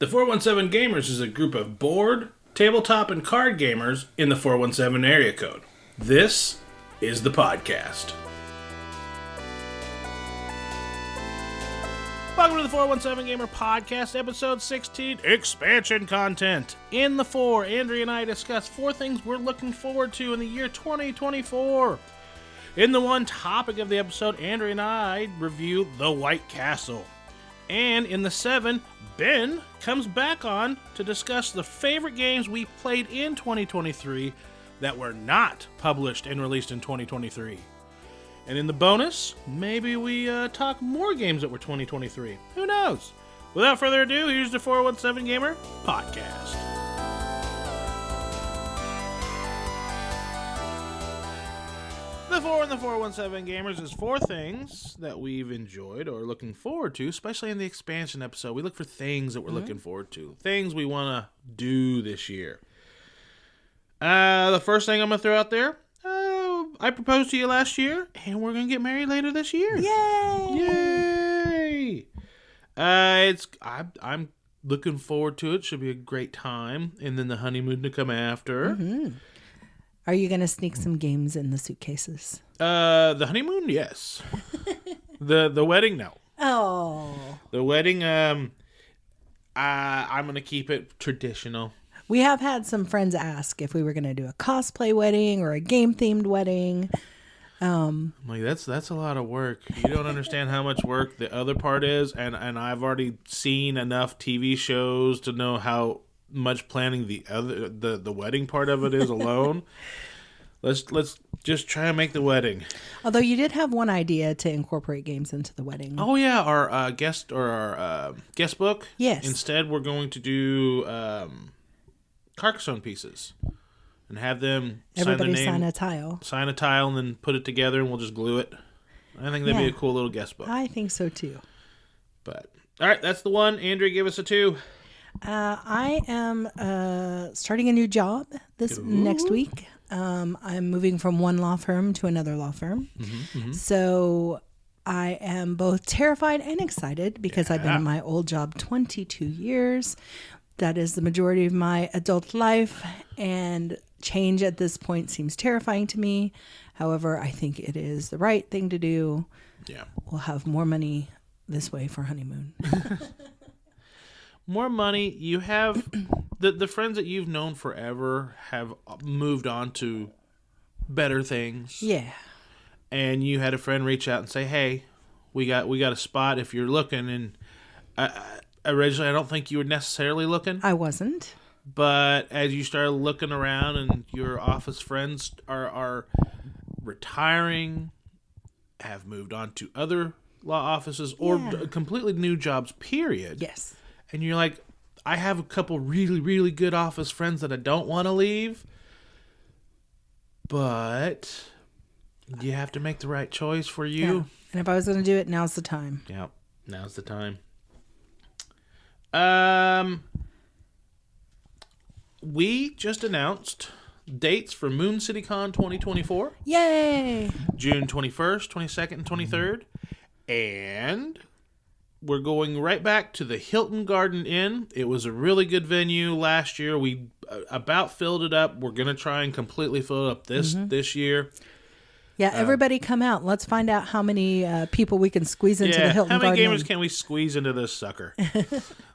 The 417 Gamers is a group of board, tabletop, and card gamers in the 417 area code. This is the podcast. Welcome to the 417 Gamer Podcast, Episode 16, Expansion Content. In the 4, Andrea and I discuss 4 things we're looking forward to in the year 2024. In the 1 topic of the episode, Andrea and I review The White Castle. And in the 7, Ben comes back on to discuss the favorite games we played in 2023 that were not published and released in 2023. And in the bonus, maybe we talk more games that were 2023. Who knows? Without further ado, here's the 417 Gamer Podcast. The 4 and the 417 Gamers is 4 things that we've enjoyed or looking forward to, especially in the expansion episode. We look for things that we're looking forward to, things we want to do this year. The first thing I'm going to throw out there, I proposed to you last year, and we're going to get married later this year. Yay! Yay! I'm looking forward to it. Should be a great time. And then the honeymoon to come after. Mm-hmm. Are you going to sneak some games in the suitcases? The honeymoon, yes. The wedding, no. Oh. The wedding, I'm going to keep it traditional. We have had some friends ask if we were going to do a cosplay wedding or a game-themed wedding. I'm like, that's a lot of work. You don't understand how much work the other part is, and I've already seen enough TV shows to know how much planning the wedding part of it is alone. Let's just try and make the wedding. Although you did have one idea to incorporate games into the wedding. Oh yeah, our guest book. Yes. Instead, we're going to do Carcassonne pieces and have them Everybody sign their name, sign a tile, and then put it together, and we'll just glue it. I think that'd be a cool little guest book. I think so too. But all right, that's the 1. Andrea, give us a 2. I am starting a new job next week. I'm moving from one law firm to another law firm. So I am both terrified and excited because I've been in my old job 22 years. That is the majority of my adult life, and change at this point seems terrifying to me. However, I think it is the right thing to do. Yeah. We'll have more money this way for honeymoon. More money. You have the friends that you've known forever have moved on to better things. Yeah. And you had a friend reach out and say, "Hey, we got a spot if you're looking." And originally, I don't think you were necessarily looking. I wasn't. But as you started looking around and your office friends are retiring, have moved on to other law offices or completely new jobs, period. Yes. And you're like, I have a couple really, really good office friends that I don't want to leave. But you have to make the right choice for you. Yeah. And if I was going to do it, now's the time. Yeah, now's the time. We just announced dates for MoonCityCon 2024. Yay! June 21st, 22nd, and 23rd. And we're going right back to the Hilton Garden Inn. It was a really good venue last year. We about filled it up. We're going to try and completely fill it up this year. Yeah, everybody come out. Let's find out how many people we can squeeze into the Hilton Garden Inn. How many gamers can we squeeze into this sucker?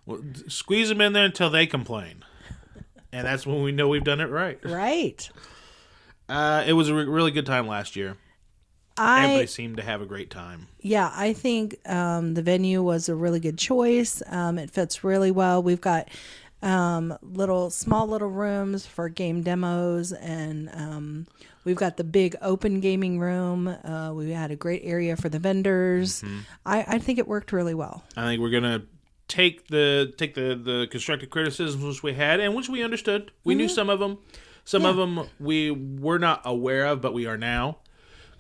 Well, squeeze them in there until they complain. And that's when we know we've done it right. Right. It was a really good time last year. Everybody seemed to have a great time. Yeah, I think the venue was a really good choice. It fits really well. We've got small little rooms for game demos, and we've got the big open gaming room. We had a great area for the vendors. Mm-hmm. I think it worked really well. I think we're gonna take the constructive criticisms which we had and which we understood. We knew some of them. Some of them we were not aware of, but we are now.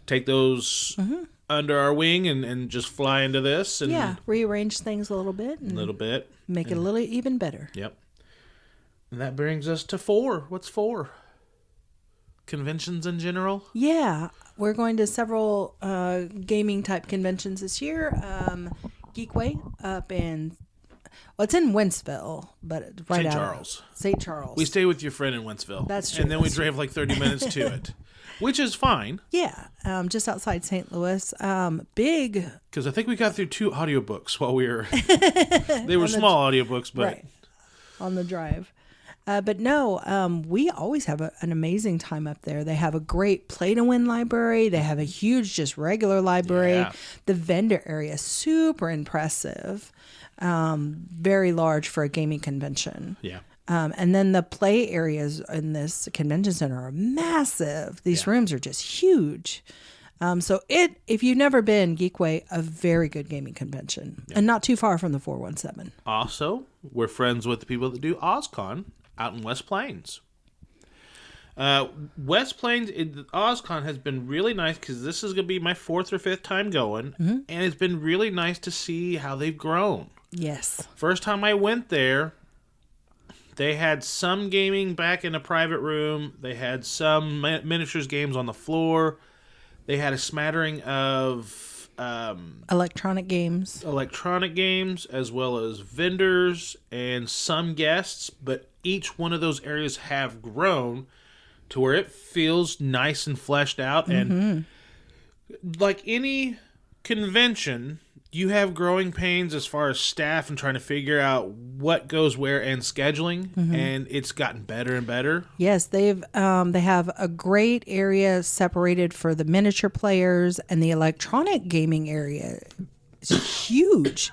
Take those under our wing and just fly into this. And rearrange things a little bit. Make it a little even better. Yep. And that brings us to 4. What's 4? Conventions in general? Yeah. We're going to several gaming type conventions this year. Geekway up in Well, it's in Wentzville, but it's right St. out Charles. St. Charles. We stay with your friend in Wentzville. That's true. And then we drive like 30 minutes to it, which is fine. Yeah, just outside St. Louis. Big. Because I think we got through 2 audiobooks while we were... They were small audiobooks, but... Right, on the drive. But no, we always have an amazing time up there. They have a great play-to-win library. They have a huge, just regular library. Yeah. The vendor area is super impressive. Very large for a gaming convention. Yeah. And then the play areas in this convention center are massive. These rooms are just huge. So if you've never been, Geekway, a very good gaming convention. And not too far from the 417. Also, we're friends with the people that do OzCon out in West Plains. West Plains, OzCon has been really nice because this is going to be my 4th or 5th time going. And it's been really nice to see how they've grown. Yes. First time I went there, they had some gaming back in a private room. They had some miniatures games on the floor. They had a smattering of electronic games, as well as vendors and some guests. But each one of those areas have grown to where it feels nice and fleshed out. And like any convention, you have growing pains as far as staff and trying to figure out what goes where and scheduling, and it's gotten better and better. Yes, they have a great area separated for the miniature players, and the electronic gaming area is huge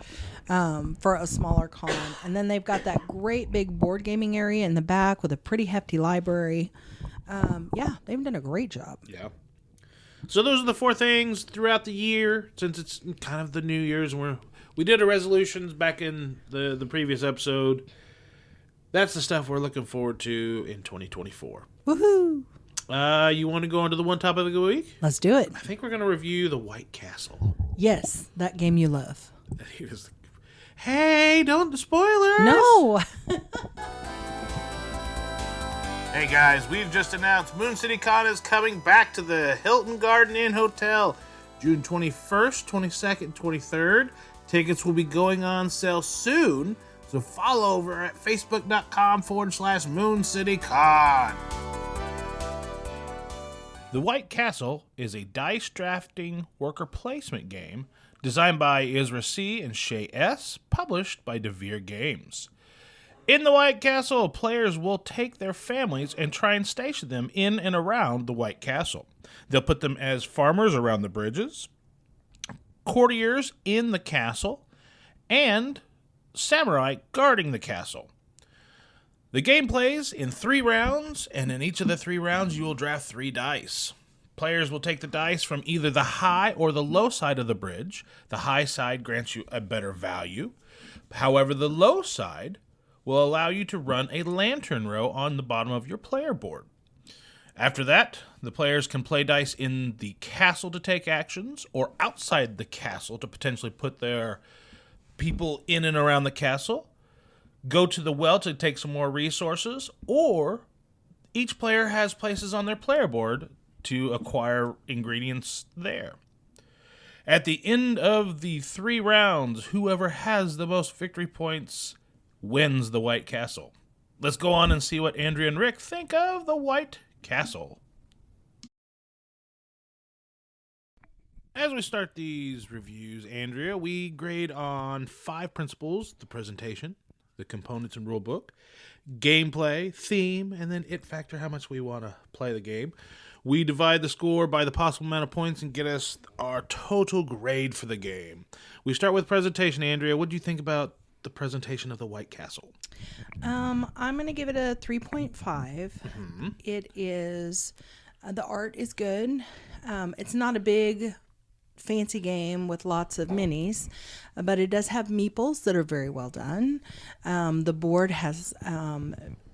for a smaller con. And then they've got that great big board gaming area in the back with a pretty hefty library. They've done a great job. Yeah. So those are the 4 things throughout the year, since it's kind of the New Year's. And we did our resolutions back in the previous episode. That's the stuff we're looking forward to in 2024. Woohoo! You want to go on to the one topic of the week? Let's do it. I think we're going to review the White Castle. Yes, that game you love. Hey, don't spoilers! No! Hey guys, we've just announced MoonCityCon is coming back to the Hilton Garden Inn Hotel June 21st, 22nd, 23rd. Tickets will be going on sale soon, so follow over at facebook.com/MoonCityCon. The White Castle is a dice drafting worker placement game designed by Isra C. and Shay S., published by DeVere Games. In the White Castle, players will take their families and try and station them in and around the White Castle. They'll put them as farmers around the bridges, courtiers in the castle, and samurai guarding the castle. The game plays in 3 rounds, and in each of the 3 rounds, you will draft 3 dice. Players will take the dice from either the high or the low side of the bridge. The high side grants you a better value. However, the low side will allow you to run a lantern row on the bottom of your player board. After that, the players can play dice in the castle to take actions, or outside the castle to potentially put their people in and around the castle, go to the well to take some more resources, or each player has places on their player board to acquire ingredients there. At the end of the 3 rounds, whoever has the most victory points wins the White Castle. Let's go on and see what Andrea and Rick think of the White Castle. As we start these reviews, Andrea, we grade on 5 principles: the presentation, the components and rulebook, gameplay, theme, and then it factor, how much we want to play the game. We divide the score by the possible amount of points and get us our total grade for the game. We start with presentation. Andrea, what do you think about the presentation of the White Castle? I'm going to give it a 3.5. It is, the art is good. It's not a big fancy game with lots of minis, but it does have meeples that are very well done. The board has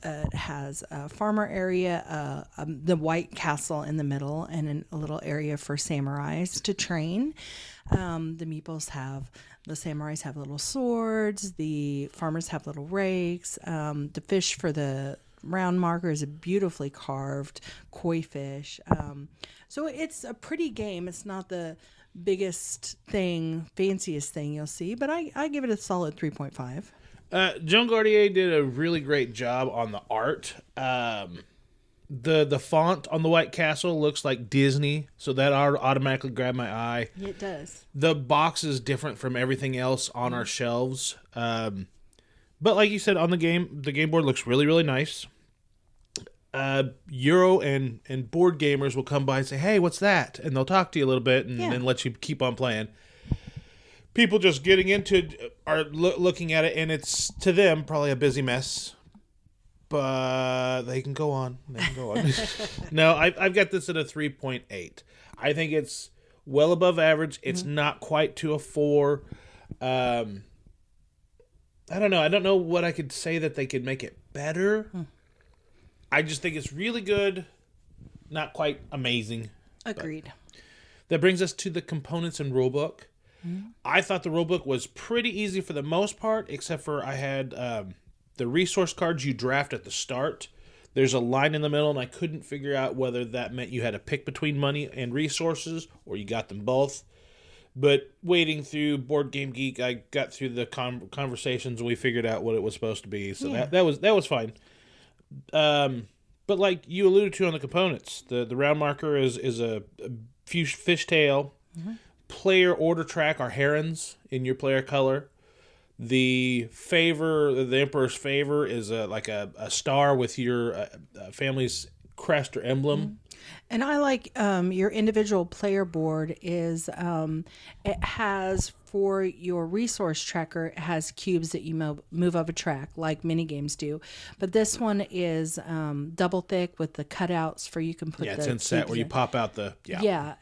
a farmer area, the White Castle in the middle, and a little area for samurais to train. The meeples the samurais have little swords, the farmers have little rakes, the fish for the round marker is a beautifully carved koi fish. So it's a pretty game. It's not the biggest thing, fanciest thing you'll see, but I give it a solid 3.5. Joan Gardier did a really great job on the art. The font on the White Castle looks like Disney, so that automatically grabbed my eye. It does. The box is different from everything else on our shelves. But like you said, on the game board looks really, really nice. Euro and board gamers will come by and say, "Hey, what's that?" And they'll talk to you a little bit and then let you keep on playing. People just getting into it are looking at it, and it's, to them, probably a busy mess. But they can go on. No, I've got this at a 3.8. I think it's well above average. It's not quite to a 4. I don't know. I don't know what I could say that they could make it better. I just think it's really good. Not quite amazing. Agreed. That brings us to the components and rulebook. I thought the rulebook was pretty easy for the most part, except for I had the resource cards you draft at the start. There's a line in the middle, and I couldn't figure out whether that meant you had to pick between money and resources, or you got them both. But wading through Board Game Geek, I got through the conversations, and we figured out what it was supposed to be. So that was fine. But like you alluded to on the components, the round marker is a fishtail. Player order track are herons in your player color. The Emperor's favor is like a star with your family's crest or emblem. And I like your individual player board is it has, for your resource tracker, it has cubes that you move up a track like mini games do. But this one is double thick with the cutouts for you can put it's in set where you pop out the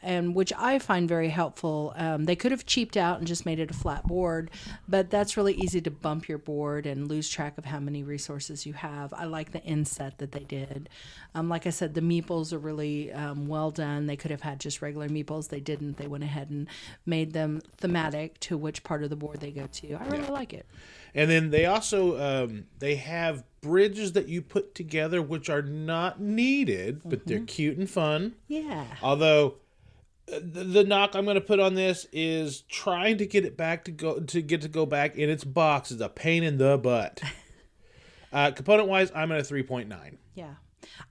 and which I find very helpful. They could have cheaped out and just made it a flat board, but that's really easy to bump your board and lose track of how many resources you have. I like the inset that they did. Like I said, the meeples are really well done. They could have had just regular meeples. They didn't. They went ahead and made them thematic to which part of the board they go to. I really like it. And then they also they have bridges that you put together which are not needed, but they're cute and fun. Yeah. Although the knock I'm going to put on this is trying to get it back to go back in its box is a pain in the butt. Component wise, I'm at a 3.9. Yeah.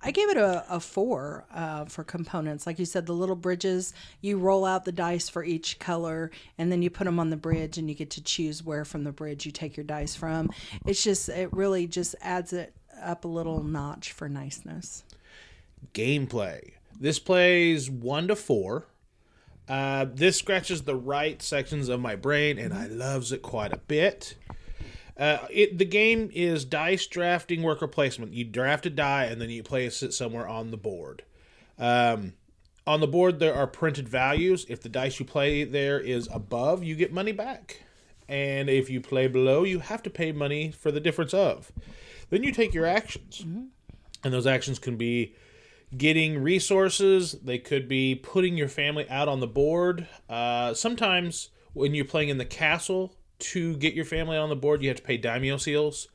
I gave it a 4 for components. Like you said, the little bridges, you roll out the dice for each color, and then you put them on the bridge, and you get to choose where from the bridge you take your dice from. It really just adds it up a little notch for niceness. Gameplay. This plays 1 to 4. This scratches the right sections of my brain, and I loves it quite a bit. The game is dice drafting worker placement. You draft a die and then you place it somewhere on the board. On the board there are printed values. If the dice you play there is above, you get money back. And if you play below, you have to pay money for the difference of. Then you take your actions. And those actions can be getting resources. They could be putting your family out on the board. Sometimes when you're playing in the castle, to get your family on the board, you have to pay daimyo seals.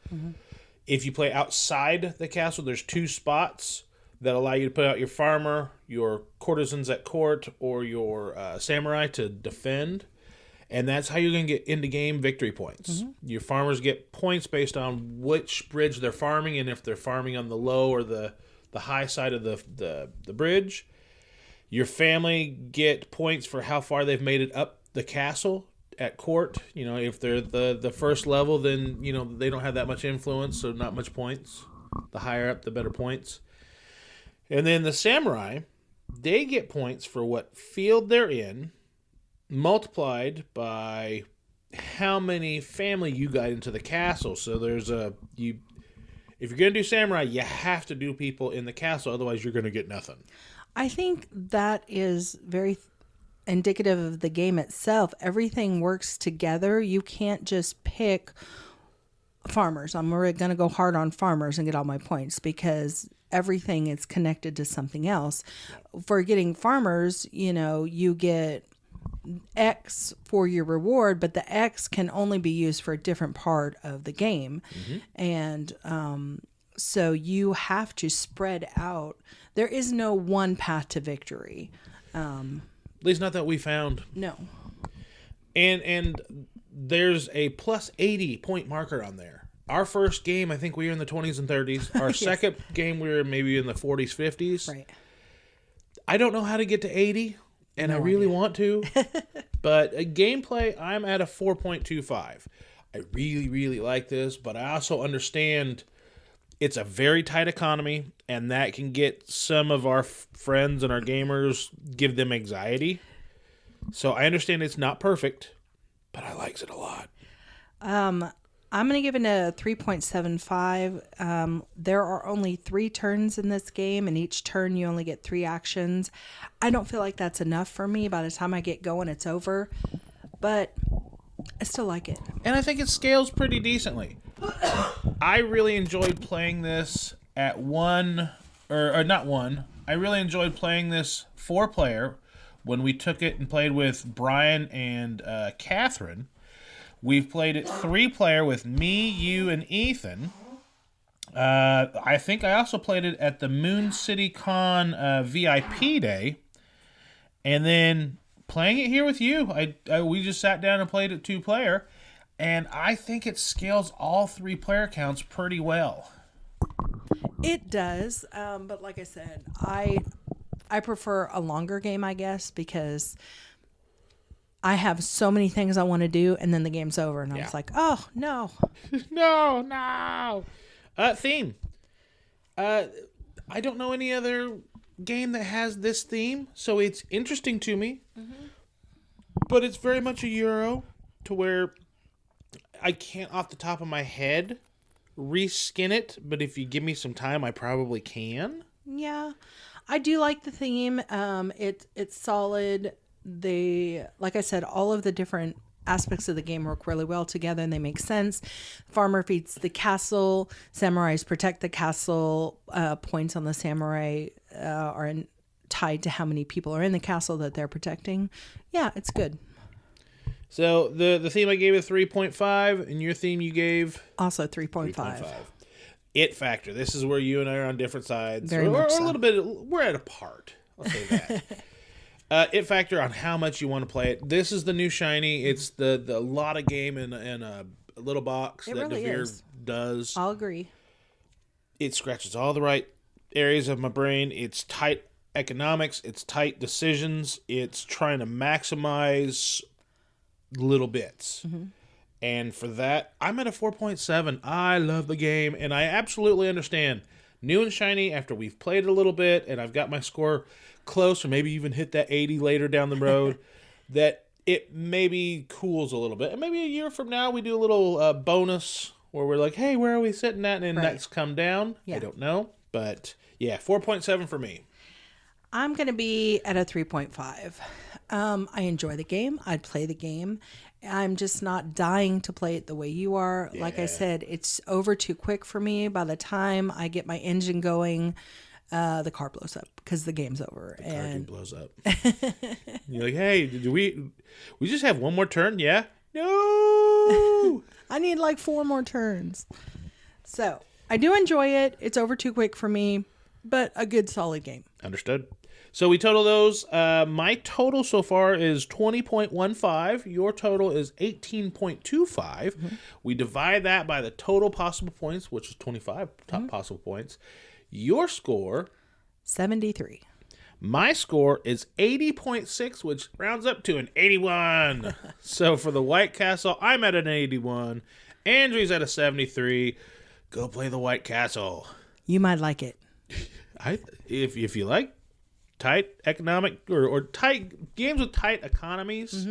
If you play outside the castle, there's 2 spots that allow you to put out your farmer, your courtesans at court, or your samurai to defend. And that's how you're going to get into game victory points. Your farmers get points based on which bridge they're farming, and if they're farming on the low or the high side of the bridge. Your family get points for how far they've made it up the castle at court. If they're the first level, then they don't have that much influence, so not much points. The higher up, the better points. And then the samurai, they get points for what field they're in, multiplied by how many family you got into the castle. So there's if you're going to do samurai, you have to do people in the castle, otherwise you're going to get nothing. I think that is very indicative of the game itself. Everything works together. You can't just pick farmers. I'm really going to go hard on farmers and get all my points because everything is connected to something else. For getting farmers, you get X for your reward, but the X can only be used for a different part of the game. And so you have to spread out. There is no one path to victory. At least not that we found. No. And there's a plus 80 point marker on there. our first game, I think we were in the 20s and 30s. Our second game, we were maybe in the 40s, 50s. Right. I don't know how to get to 80, and I really want to. But gameplay, I'm at a 4.25. I really, really like this, but I also understand it's a very tight economy, and that can get some of our friends and our gamers, give them anxiety. So I understand it's not perfect, but I likes it a lot. I'm going to give it a 3.75. There are only 3 turns in this game, and each turn you only get 3 actions. I don't feel like that's enough for me. By the time I get going, it's over. But I still like it. And I think it scales pretty decently. I really enjoyed playing this at I really enjoyed playing this 4-player when we took it and played with Brian and Catherine. We've played it 3-player with me, you, and Ethan. I think I also played it at the MoonCityCon VIP day. And then playing it here with you, we just sat down and played it 2-player. And I think it scales all 3 player counts pretty well. It does. But like I said, I prefer a longer game, I guess, because I have so many things I want to do, and then the game's over, and I was like, oh, no. No. Theme. I don't know any other game that has this theme, so it's interesting to me. Mm-hmm. But it's very much a Euro, to where I can't, off the top of my head, reskin it, but if you give me some time, I probably can. Yeah. I do like the theme. It's solid. Like I said, all of the different aspects of the game work really well together and they make sense. Farmer feeds the castle, samurais protect the castle, points on the samurai are tied to how many people are in the castle that they're protecting. Yeah, it's good. So the theme I gave it 3.5, and your theme you gave? Also 3.5. It factor. This is where you and I are on different sides. Very much so. A little bit, we're at a part. I'll say that. It factor on how much you want to play it. This is the new shiny. It's the lot of game in a little box that really Devere is. does. I'll agree. It scratches all the right areas of my brain. It's tight economics. It's tight decisions. It's trying to maximize little bits. Mm-hmm. And for that, I'm at a 4.7. I love the game, and I absolutely understand. New and shiny after we've played it a little bit, and I've got my score close, or maybe even hit that 80 later down the road, that it maybe cools a little bit. And maybe a year from now, we do a little bonus where we're like, hey, where are we sitting at? And that's come down. Yeah. I don't know. But yeah, 4.7 for me. I'm going to be at a 3.5. I enjoy the game. I'd play the game. I'm just not dying to play it the way you are. Yeah. Like I said, it's over too quick for me. By the time I get my engine going, the car blows up because the game's over. The car blows up. You're like, hey, did we just have one more turn? Yeah. No. I need like 4 more turns. So I do enjoy it. It's over too quick for me, but a good solid game. Understood. So we total those. My total so far is 20.15. Your total is 18.25. Mm-hmm. We divide that by the total possible points, which is 25 top possible points. Your score? 73. My score is 80.6, which rounds up to an 81. So for the White Castle, I'm at an 81. Andrew's at a 73. Go play the White Castle. You might like it. If you like tight economic or tight games with tight economies,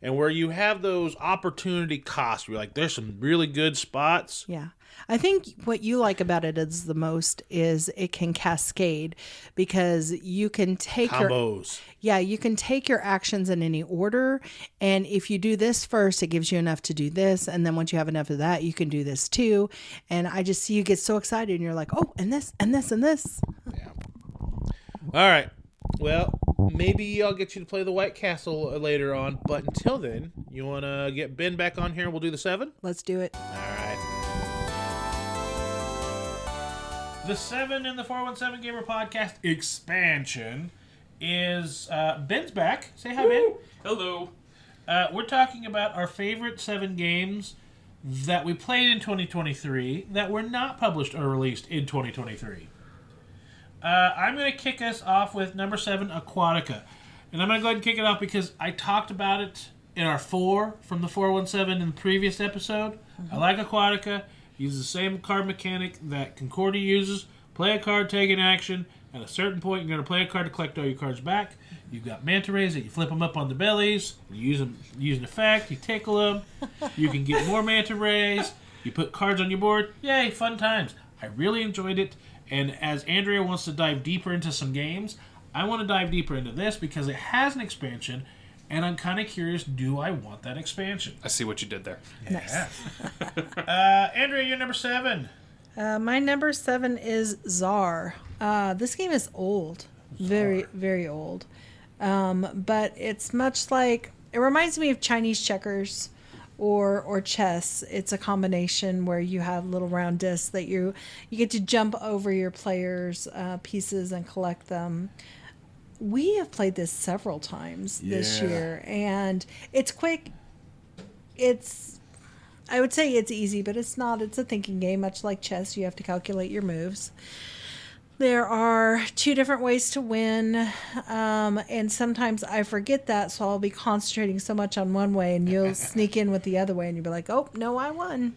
and where you have those opportunity costs, where you're like, there's some really good spots. Yeah. I think what you like about it is the most is it can cascade because you can take combos. You can take your actions in any order. And if you do this first, it gives you enough to do this. And then once you have enough of that, you can do this too. And I just see you get so excited and you're like, oh, and this, and this, and this. Yeah. All right. Well, maybe I'll get you to play the White Castle later on. But until then, you want to get Ben back on here and we'll do the 7? Let's do it. All right. The 7 in the 417Gamer podcast expansion is Ben's back. Say hi, Ben. Hello. We're talking about our favorite 7 games that we played in 2023 that were not published or released in 2023. I'm going to kick us off with number 7, Aquatica. And I'm going to go ahead and kick it off because I talked about it in our 4 from the 417 in the previous episode. I like Aquatica. Uses the same card mechanic that Concordia uses. Play a card, take an action. At a certain point, you're going to play a card to collect all your cards back. You've got manta rays that you flip them up on the bellies. You use an effect. You tickle them. You can get more manta rays. You put cards on your board. Yay, fun times. I really enjoyed it. And as Andrea wants to dive deeper into some games, I want to dive deeper into this because it has an expansion. And I'm kind of curious, do I want that expansion? I see what you did there. Yeah. Nice. Andrea, you're number 7. My number 7 is Czar. This game is old. Very, very old. But it's much like... It reminds me of Chinese checkers or chess. It's a combination where you have little round discs that you get to jump over your players' pieces and collect them. We have played this several times this year, and it's quick. I would say it's easy, but it's not. It's a thinking game, much like chess. You have to calculate your moves. There are 2 different ways to win, and sometimes I forget that, so I'll be concentrating so much on one way, and you'll sneak in with the other way, and you'll be like, oh, no, I won.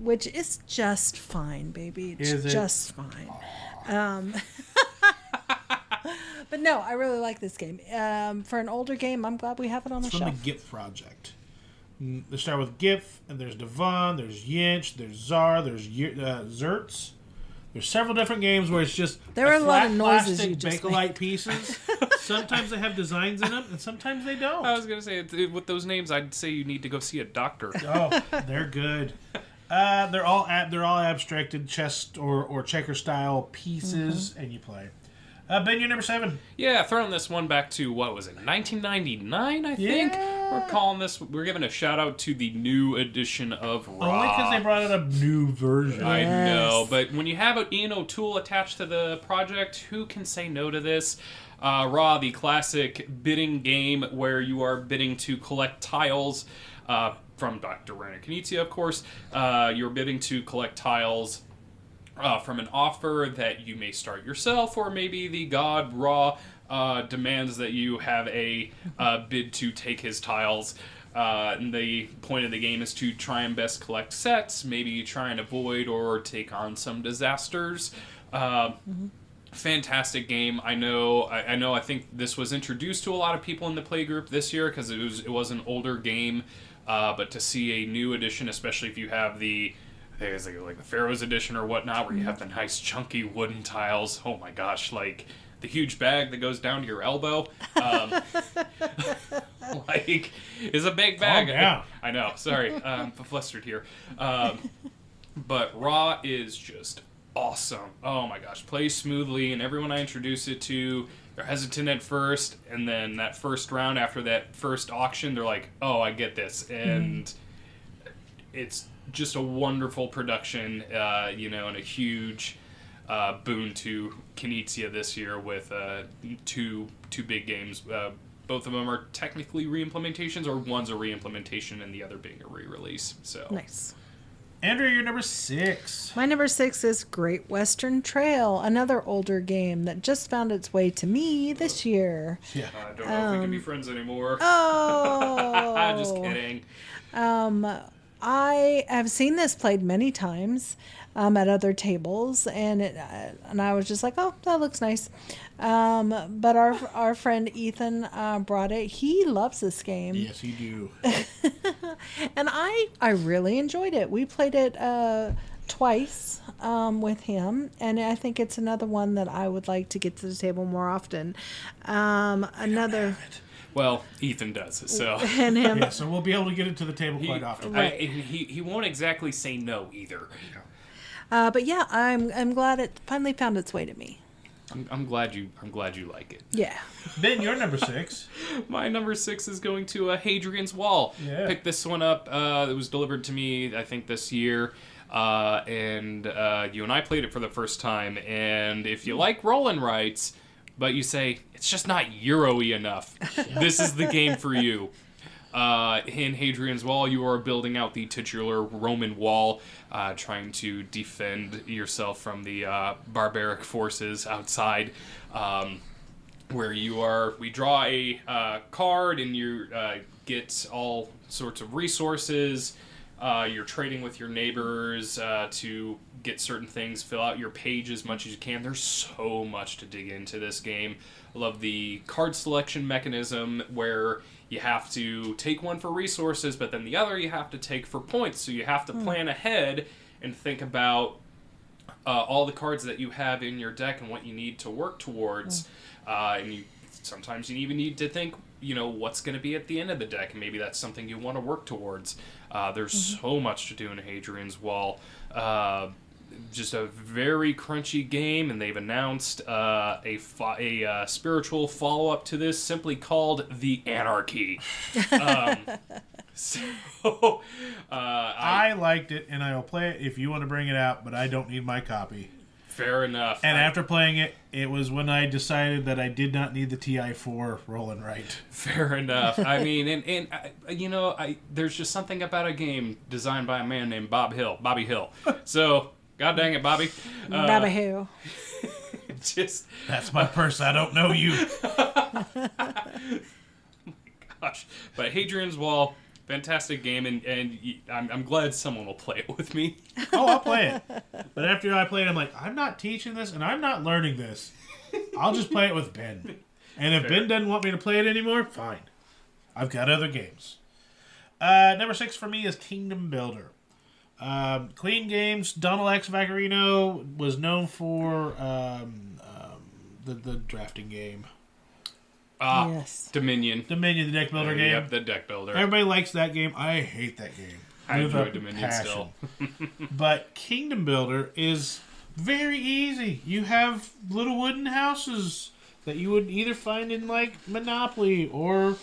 Which is just fine, baby. It's just fine. But no, I really like this game. For an older game, I'm glad we have it on the shelf. From the GIF project. They start with GIF, and there's Devon, there's Yinch, there's Czar, there's Zertz. There's several different games where it's just there are a lot of noises plastic you just Bakelite pieces. Sometimes they have designs in them, and sometimes they don't. I was going to say, with those names, I'd say you need to go see a doctor. Oh, they're good. They're all abstracted chess or checker style pieces, and you play. Ben, you're number 7. Yeah, throwing this one back to, what was it, 1999, I think? We're giving a shout out to the new edition of Raw. Only because they brought out a new version. I know, but when you have Ian O'Toole attached to the project, who can say no to this? Raw, the classic bidding game where you are bidding to collect tiles from Dr. Werner Knizia, of course. You're bidding to collect tiles from an offer that you may start yourself, or maybe the god Ra demands that you have a bid to take his tiles. And the point of the game is to try and best collect sets, maybe try and avoid or take on some disasters. Fantastic game. I think this was introduced to a lot of people in the playgroup this year because it was an older game, but to see a new edition, especially if you have I think it's like the Pharaoh's edition or whatnot, where you have the nice chunky wooden tiles. Oh my gosh, like the huge bag that goes down to your elbow. Like, is a big bag. Yeah. I know, sorry, I'm flustered here. But Raw is just awesome. Oh my gosh, plays smoothly, and everyone I introduce it to, they're hesitant at first, and then that first round after that first auction, they're like, oh, I get this. And it's just a wonderful production, and a huge boon to Knizia this year with two big games. Both of them are technically re-implementations, or one's a re-implementation and the other being a re-release. So nice. Andrew, you're number 6. My number 6 is Great Western Trail, another older game that just found its way to me this year. Yeah. I don't know if we can be friends anymore. Oh. Just kidding. I have seen this played many times at other tables, and I was just like, oh, that looks nice. But our friend Ethan brought it. He loves this game. Yes, you do. And I really enjoyed it. We played it twice with him, and I think it's another one that I would like to get to the table more often. Well, Ethan does, so. And him. Yeah, so we'll be able to get it to the table quite often. Right. He won't exactly say no either. But yeah, I'm glad it finally found its way to me. I'm glad you like it. Yeah. Ben, you're number 6. My number 6 is going to Hadrian's Wall. Yeah. Picked this one up. It was delivered to me, I think, this year. And you and I played it for the first time. And if you like roll and writes, but you say, it's just not Euro-y enough, this is the game for you. In Hadrian's Wall, you are building out the titular Roman wall, trying to defend yourself from the barbaric forces outside. Where we draw a card and you get all sorts of resources. You're trading with your neighbors to get certain things, fill out your page as much as you can. There's so much to dig into this game. I love the card selection mechanism where you have to take one for resources, but then the other you have to take for points. So you have to plan ahead and think about all the cards that you have in your deck and what you need to work towards. And sometimes you even need to think, what's going to be at the end of the deck, and maybe that's something you want to work towards. There's so much to do in Hadrian's Wall. Just a very crunchy game, and they've announced a spiritual follow-up to this simply called The Anarchy. I liked it, and I will play it if you want to bring it out, but I don't need my copy. Fair enough. And after playing it, it was when I decided that I did not need the TI-4 rolling right. Fair enough. I mean, there's just something about a game designed by a man named Bobby Hill. So, god dang it, Bobby. Bobby Hill. That's my purse. I don't know you. Oh my gosh. But Hadrian's Wall, fantastic game, and I'm glad someone will play it with me. Oh, I'll play it. But after I play it, I'm like, I'm not teaching this, and I'm not learning this. I'll just play it with Ben. And if Ben doesn't want me to play it anymore, fine. I've got other games. Number 6 for me is Kingdom Builder. Queen Games, Donald X Vaccarino was known for the drafting game. Yes. Dominion, the deck builder game. Yep, the deck builder. Everybody likes that game. I hate that game. I enjoy Dominion still. But Kingdom Builder is very easy. You have little wooden houses that you would either find in like Monopoly or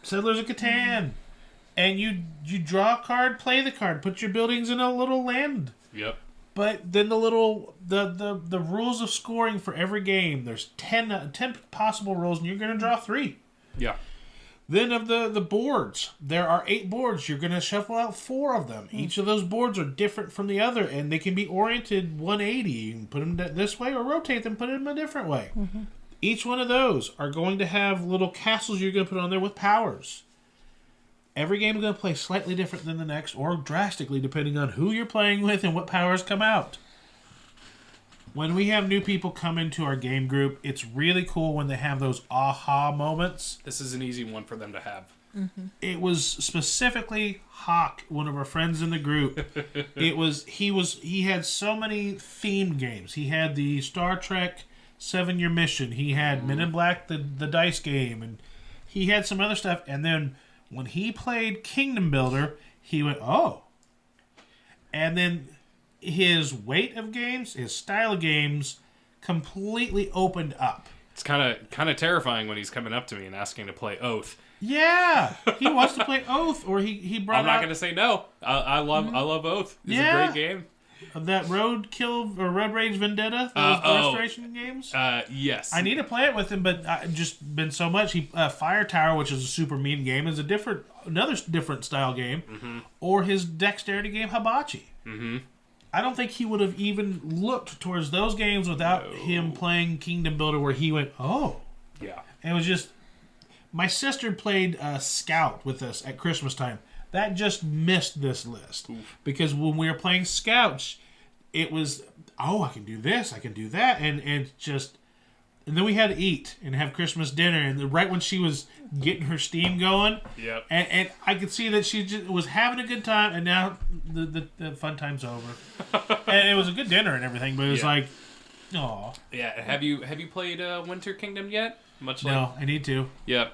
Settlers of Catan. And you draw a card, play the card, put your buildings in a little land. Yep. But then the rules of scoring for every game, there's 10 possible rules, and you're going to draw 3. Yeah. Then of the boards, there are 8 boards. You're going to shuffle out 4 of them. Each of those boards are different from the other, and they can be oriented 180. You can put them this way or rotate them, put them a different way. Mm-hmm. Each one of those are going to have little castles you're going to put on there with powers. Every game is going to play slightly different than the next, or drastically, depending on who you're playing with and what powers come out. When we have new people come into our game group, it's really cool when they have those aha moments. This is an easy one for them to have. Mm-hmm. It was specifically Hawk, one of our friends in the group. He had so many themed games. He had the Star Trek 7-Year Mission. He had Men in Black, the dice game, and he had some other stuff. And then when he played Kingdom Builder, he went, oh. And then his weight of games, his style of games, completely opened up. It's kind of terrifying when he's coming up to me and asking to play Oath. Yeah, he wants to play Oath, or he brought. I'm not going to say no. I love Oath. It's a great game. That Roadkill or Road Rage Vendetta, those restoration games. Yes, I need to play it with him, but I've just been so much. Fire Tower, which is a super mean game, is another different style game, or his dexterity game Hibachi. Mm-hmm. I don't think he would have even looked towards those games without him playing Kingdom Builder, where he went, oh, yeah. And it was just. My sister played Scout with us at Christmas time. That just missed this list. Oof. Because when we were playing Scouts, it was, I can do this, I can do that, and then we had to eat and have Christmas dinner, and right when she was getting her steam going, yep. and I could see that she just was having a good time, and now the fun time's over. And it was a good dinner and everything, but it was like, aw. Yeah, have you played Winter Kingdom yet? No, I need to. Yep.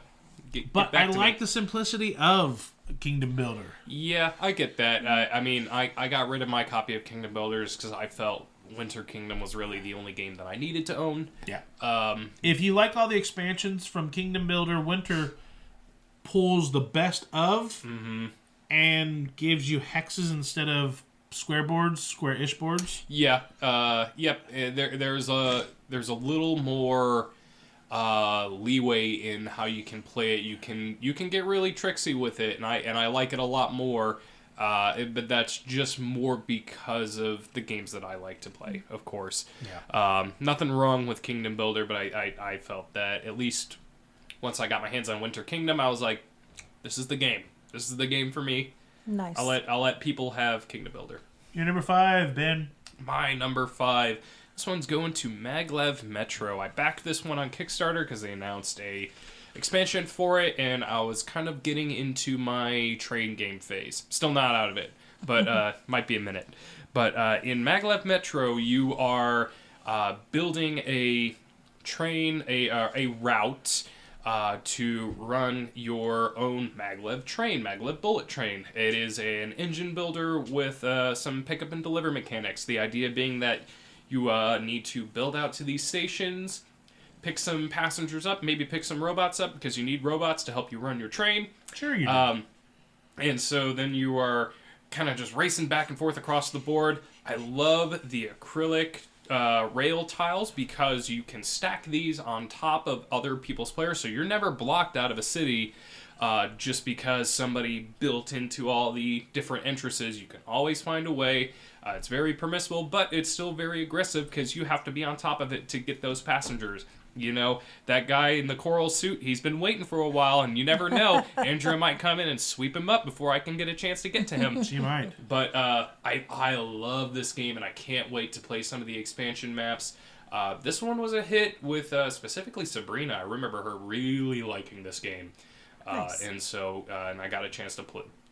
But I like the simplicity of Kingdom Builder. Yeah, I get that. I mean, I got rid of my copy of Kingdom Builders because I felt Winter Kingdom was really the only game that I needed to own. Yeah. If you like all the expansions from Kingdom Builder, Winter pulls the best of and gives you hexes instead of square-ish boards. Yeah. Yep. There's a little more leeway in how you can play it. You can get really tricksy with it, and I like it a lot more. But that's just more because of the games that I like to play, of course. Yeah. Nothing wrong with Kingdom Builder, but I felt that at least once I got my hands on Winter Kingdom, I was like, this is the game. This is the game for me. Nice. I'll let people have Kingdom Builder. Your number 5, Ben. My number 5. This one's going to Maglev Metro. I backed this one on Kickstarter because they announced a expansion for it, and I was kind of getting into my train game phase. Still not out of it, but might be a minute. But in Maglev Metro, you are building a train, a route to run your own maglev train, maglev bullet train. It is an engine builder with some pick up and deliver mechanics. The idea being that you need to build out to these stations, pick some passengers up, maybe pick some robots up, because you need robots to help you run your train. Sure you do. And so then you are kind of just racing back and forth across the board. I love the acrylic rail tiles because you can stack these on top of other people's players, so you're never blocked out of a city just because somebody built into all the different entrances. You can always find a way. It's very permissible, but it's still very aggressive because you have to be on top of it to get those passengers. You know, that guy in the coral suit, he's been waiting for a while, and you never know. Andrea might come in and sweep him up before I can get a chance to get to him. She might. But I love this game, and I can't wait to play some of the expansion maps. This one was a hit with specifically Sabrina. I remember her really liking this game. Nice. And so, and I got a chance to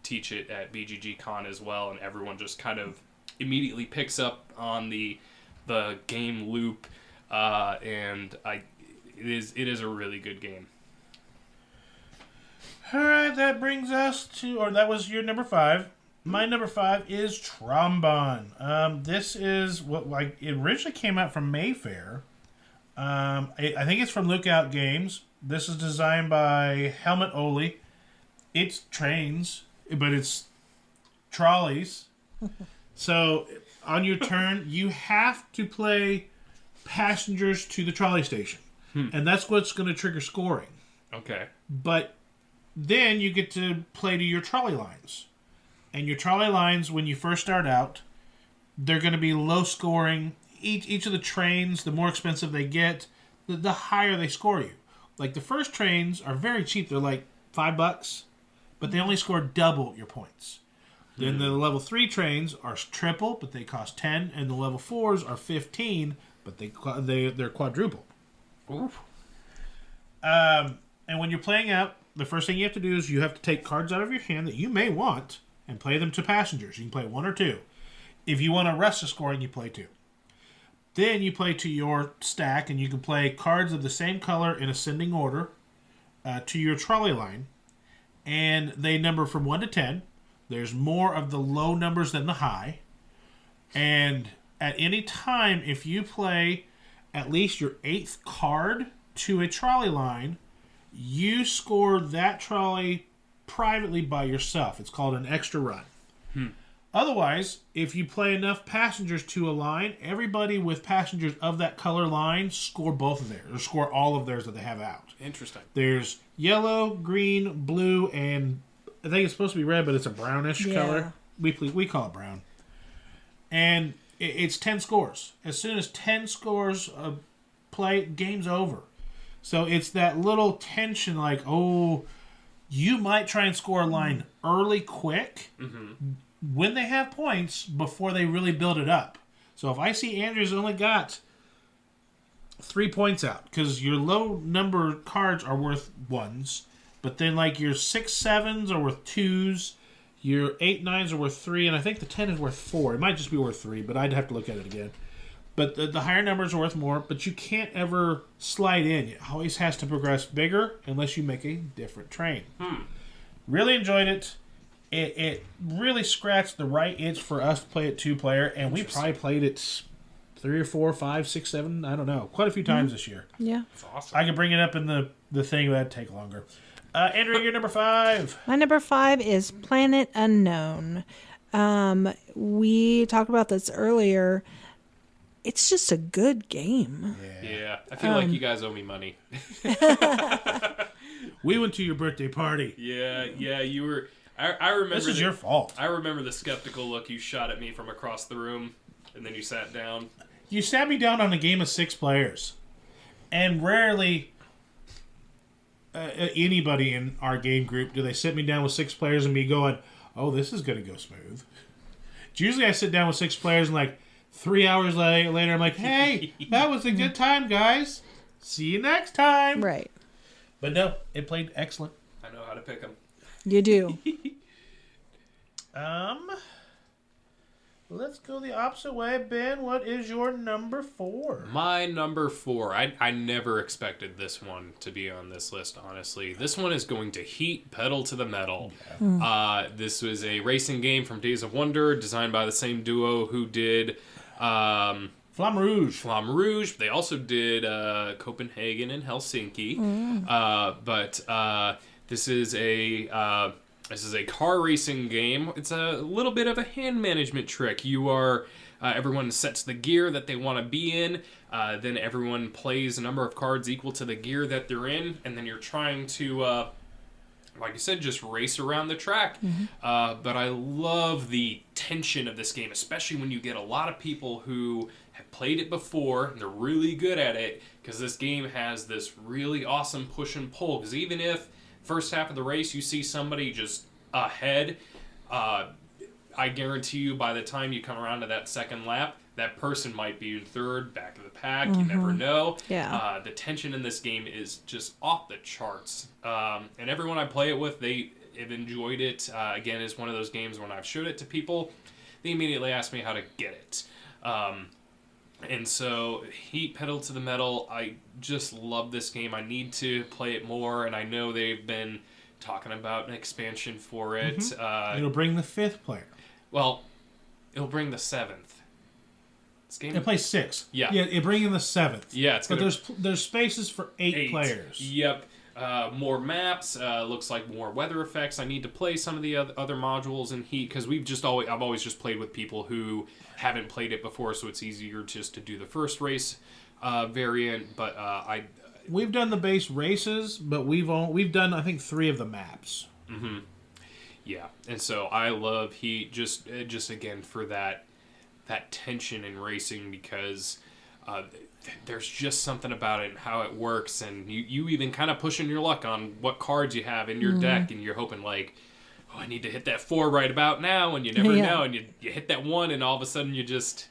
teach it at BGG-Con as well, and everyone just kind of immediately picks up on the game loop. And it is a really good game. All right, that brings us to, or that was your number 5. My number 5 is Trombone. This is what it originally came out from Mayfair. I think it's from Lookout Games. This is designed by Helmut Oli. It's trains, but it's trolleys. So on your turn, you have to play passengers to the trolley station. And that's what's going to trigger scoring. Okay. But then you get to play to your trolley lines. And your trolley lines, when you first start out, they're going to be low scoring. Each of the trains, the more expensive they get, the higher they score you. Like the first trains are very cheap. They're like $5, but they only score double your points. Then the level 3 trains are triple, but they cost 10, and the level 4s are 15, but they're quadruple. Oof. And when you're playing out, the first thing you have to do is you have to take cards out of your hand that you may want and play them to passengers. You can play 1 or 2. If you want to rush the scoring, you play 2. Then you play to your stack, and you can play cards of the same color in ascending order to your trolley line, and they number from 1 to 10. There's more of the low numbers than the high. And at any time, if you play at least your 8th card to a trolley line, you score that trolley privately by yourself. It's called an extra run. Otherwise, if you play enough passengers to a line, everybody with passengers of that color line score both of theirs, or score all of theirs that they have out. Interesting. There's yellow, green, blue, and I think it's supposed to be red, but it's a brownish color. We call it brown. And it's 10 scores. As soon as 10 scores play, game's over. So it's that little tension like, oh, you might try and score a line early quick when they have points before they really build it up. So if I see Andrew's only got 3 points out, because your low number cards are worth 1s, but then like your 6 7s are worth 2s, your 8 9s are worth 3, and I think the 10 is worth 4. It might just be worth 3, but I'd have to look at it again. But the higher numbers are worth more, but you can't ever slide in. It always has to progress bigger unless you make a different train. Really enjoyed it. It really scratched the right itch for us to play it 2-player, and we probably played it 3 or 4, 5, 6, 7, I don't know, quite a few times this year. Yeah. That's awesome. I could bring it up in the thing, but that'd take longer. Andrea, your number 5. My number 5 is Planet Unknown. We talked about this earlier. it's just a good game. Yeah. I feel like you guys owe me money. We went to your birthday party. Yeah, you were... I remember... This is your fault. I remember the skeptical look you shot at me from across the room, and then you sat down. You sat me down on a game of 6 players. And rarely anybody in our game group do they sit me down with 6 players and be going, oh, this is going to go smooth. Usually I sit down with 6 players and like 3 hours later I'm like, hey, that was a good time, guys. See you next time. Right. But no, it played excellent. I know how to pick them. You do. Let's go the opposite way. Ben, what is your number 4? My number 4. I never expected this one to be on this list, honestly. This one is going to heat pedal to the metal. Yeah. This was a racing game from Days of Wonder, designed by the same duo who did Flamme Rouge. They also did Copenhagen and Helsinki. But this is a car racing game. It's a little bit of a hand management trick. You are everyone sets the gear that they want to be in. Then everyone plays a number of cards equal to the gear that they're in, and then you're trying to, like I said, just race around the track. But I love the tension of this game, especially when you get a lot of people who have played it before and they're really good at it, because this game has this really awesome push and pull. Because even if first half of the race you see somebody just ahead, I guarantee you by the time you come around to that second lap, that person might be in third, back of the pack. You never know. Yeah. The tension in this game is just off the charts. And everyone I play it with, they have enjoyed it. Again, it's one of those games when I've showed it to people, they immediately ask me how to get it. And so, heat pedal to the metal, I just love this game. I need to play it more, and I know they've been talking about an expansion for it. It'll bring the 5th player. Well, it'll bring the 7th. This game... It plays 6. Yeah. Yeah, it bring in the 7th. Yeah, it's But gonna... there's spaces for 8 players. Yep. More maps, looks like more weather effects. I need to play some of the other modules in Heat, because I've always just played with people who haven't played it before, so it's easier just to do the first race variant. But we've done the base races, but we've done I think 3 of the maps. Yeah, and so I love Heat just again for that tension in racing, because there's just something about it and how it works, and you even kind of pushing your luck on what cards you have in your deck, and you're hoping like, oh, I need to hit that 4 right about now, and you never know, and you hit that 1, and all of a sudden you're just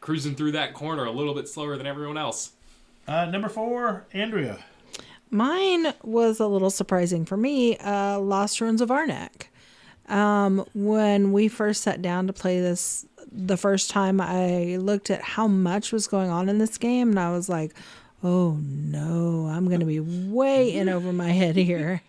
cruising through that corner a little bit slower than everyone else. Number 4, Andrea. Mine was a little surprising for me, Lost Ruins of Arnak. When we first sat down to play this the first time, I looked at how much was going on in this game, and I was like, oh no, I'm going to be way in over my head here.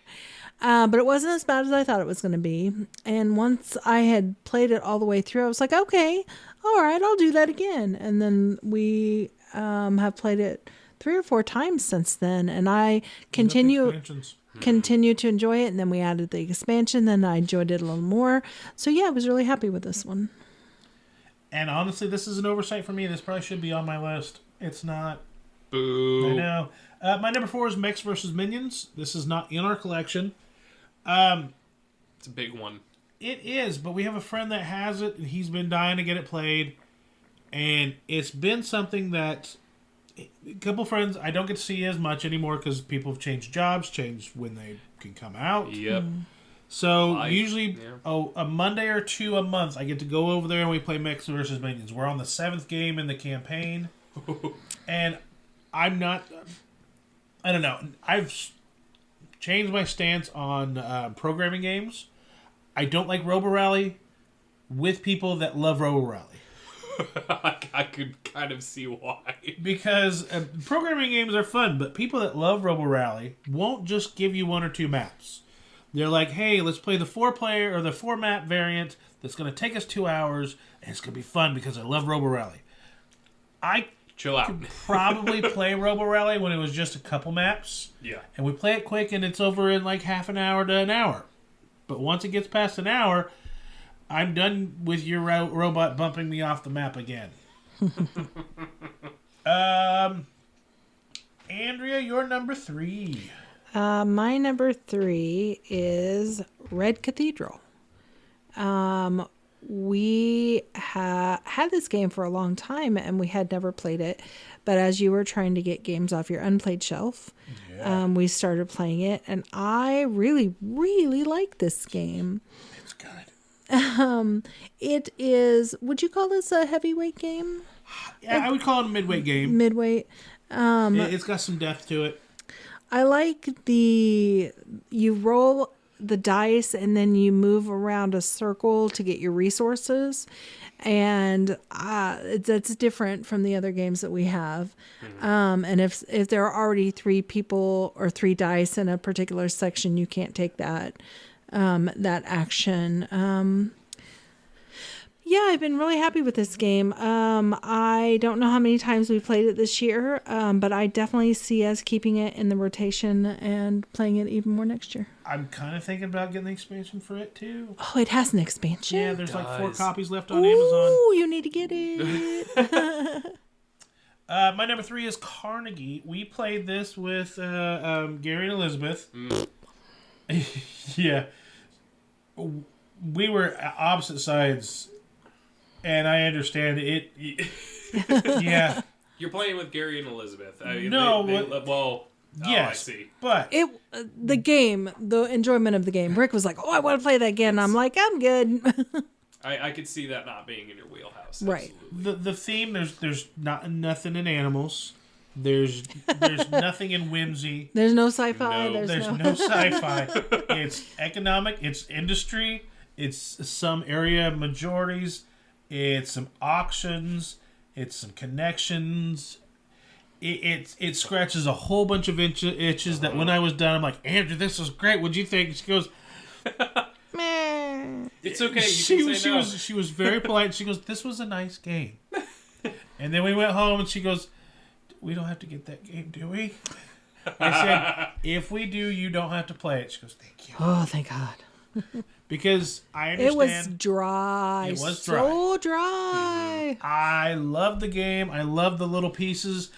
But it wasn't as bad as I thought it was going to be. And once I had played it all the way through, I was like, okay, all right, I'll do that again. And then we have played it 3 or 4 times since then, and I continue to enjoy it. And then we added the expansion, then I enjoyed it a little more. So yeah, I was really happy with this one. And honestly, this is an oversight for me. This probably should be on my list. It's not. Boo. I know. My number 4 is Mechs vs. Minions. This is not in our collection. It's a big one. It is, but we have a friend that has it, and he's been dying to get it played. And it's been something that a couple friends, I don't get to see as much anymore because people have changed jobs, changed when they can come out. Yep. So usually a Monday or 2 a month, I get to go over there and we play Mechs vs. Minions. We're on the 7th game in the campaign. And I'm not... I don't know. I've changed my stance on programming games. I don't like Robo Rally with people that love Robo Rally. I could kind of see why. Because programming games are fun, but people that love Robo Rally won't just give you 1 or 2 maps. They're like, hey, let's play the 4-player or the 4-map variant that's going to take us 2 hours, and it's going to be fun because I love Robo Rally. Chill out. Could probably play Robo Rally when it was just a couple maps. Yeah. And we play it quick, and it's over in like half an hour to an hour. But once it gets past an hour, I'm done with your robot bumping me off the map again. Andrea, your number 3. My number 3 is Red Cathedral. We had this game for a long time and we had never played it. But as you were trying to get games off your unplayed shelf, we started playing it. And I really, really like this game. It's good. It is, would you call this a heavyweight game? Yeah, I would call it a midweight game. Midweight. It's got some depth to it. I like you roll the dice and then you move around a circle to get your resources. And that's different from the other games that we have. And if there are already 3 people or 3 dice in a particular section, you can't take that action. Yeah, I've been really happy with this game. I don't know how many times we played it this year, but I definitely see us keeping it in the rotation and playing it even more next year. I'm kind of thinking about getting the expansion for it, too. Oh, it has an expansion? Yeah, there's like 4 copies left on Amazon. Ooh, you need to get it. My number 3 is Carnegie. We played this with Gary and Elizabeth. Yeah. We were opposite sides, and I understand it. Yeah. You're playing with Gary and Elizabeth. Yes, I see. But the enjoyment of the game. Rick was like, "Oh, I want to play that again." And I'm like, "I'm good." I could see that not being in your wheelhouse. Right. The theme, there's nothing in animals. There's nothing in whimsy. There's no sci-fi. No. There's no sci-fi. It's economic. It's industry. It's some area majorities. It's some auctions. It's some connections. It scratches a whole bunch of itches that when I was done, I'm like, Andrew, this was great. What'd you think? She goes, meh. It's okay. You can say no. She was very polite. She goes, this was a nice game. And then we went home and she goes, we don't have to get that game, do we? I said, if we do, you don't have to play it. She goes, thank you. Oh, thank God. Because I understand. It was dry. It was dry. So dry. I love the game. I love the little pieces.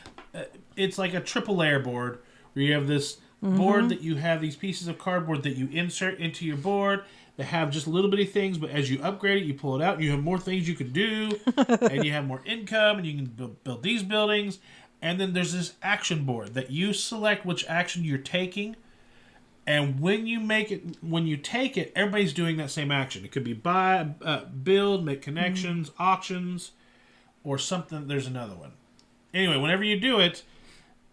It's like a triple layer board where you have this board that you have these pieces of cardboard that you insert into your board that have just little bitty things, but as you upgrade it, you pull it out and you have more things you can do and you have more income and you can build these buildings. And then there's this action board that you select which action you're taking. And when you take it, everybody's doing that same action. It could be buy, build, make connections, auctions, or something. There's another one. Anyway, whenever you do it,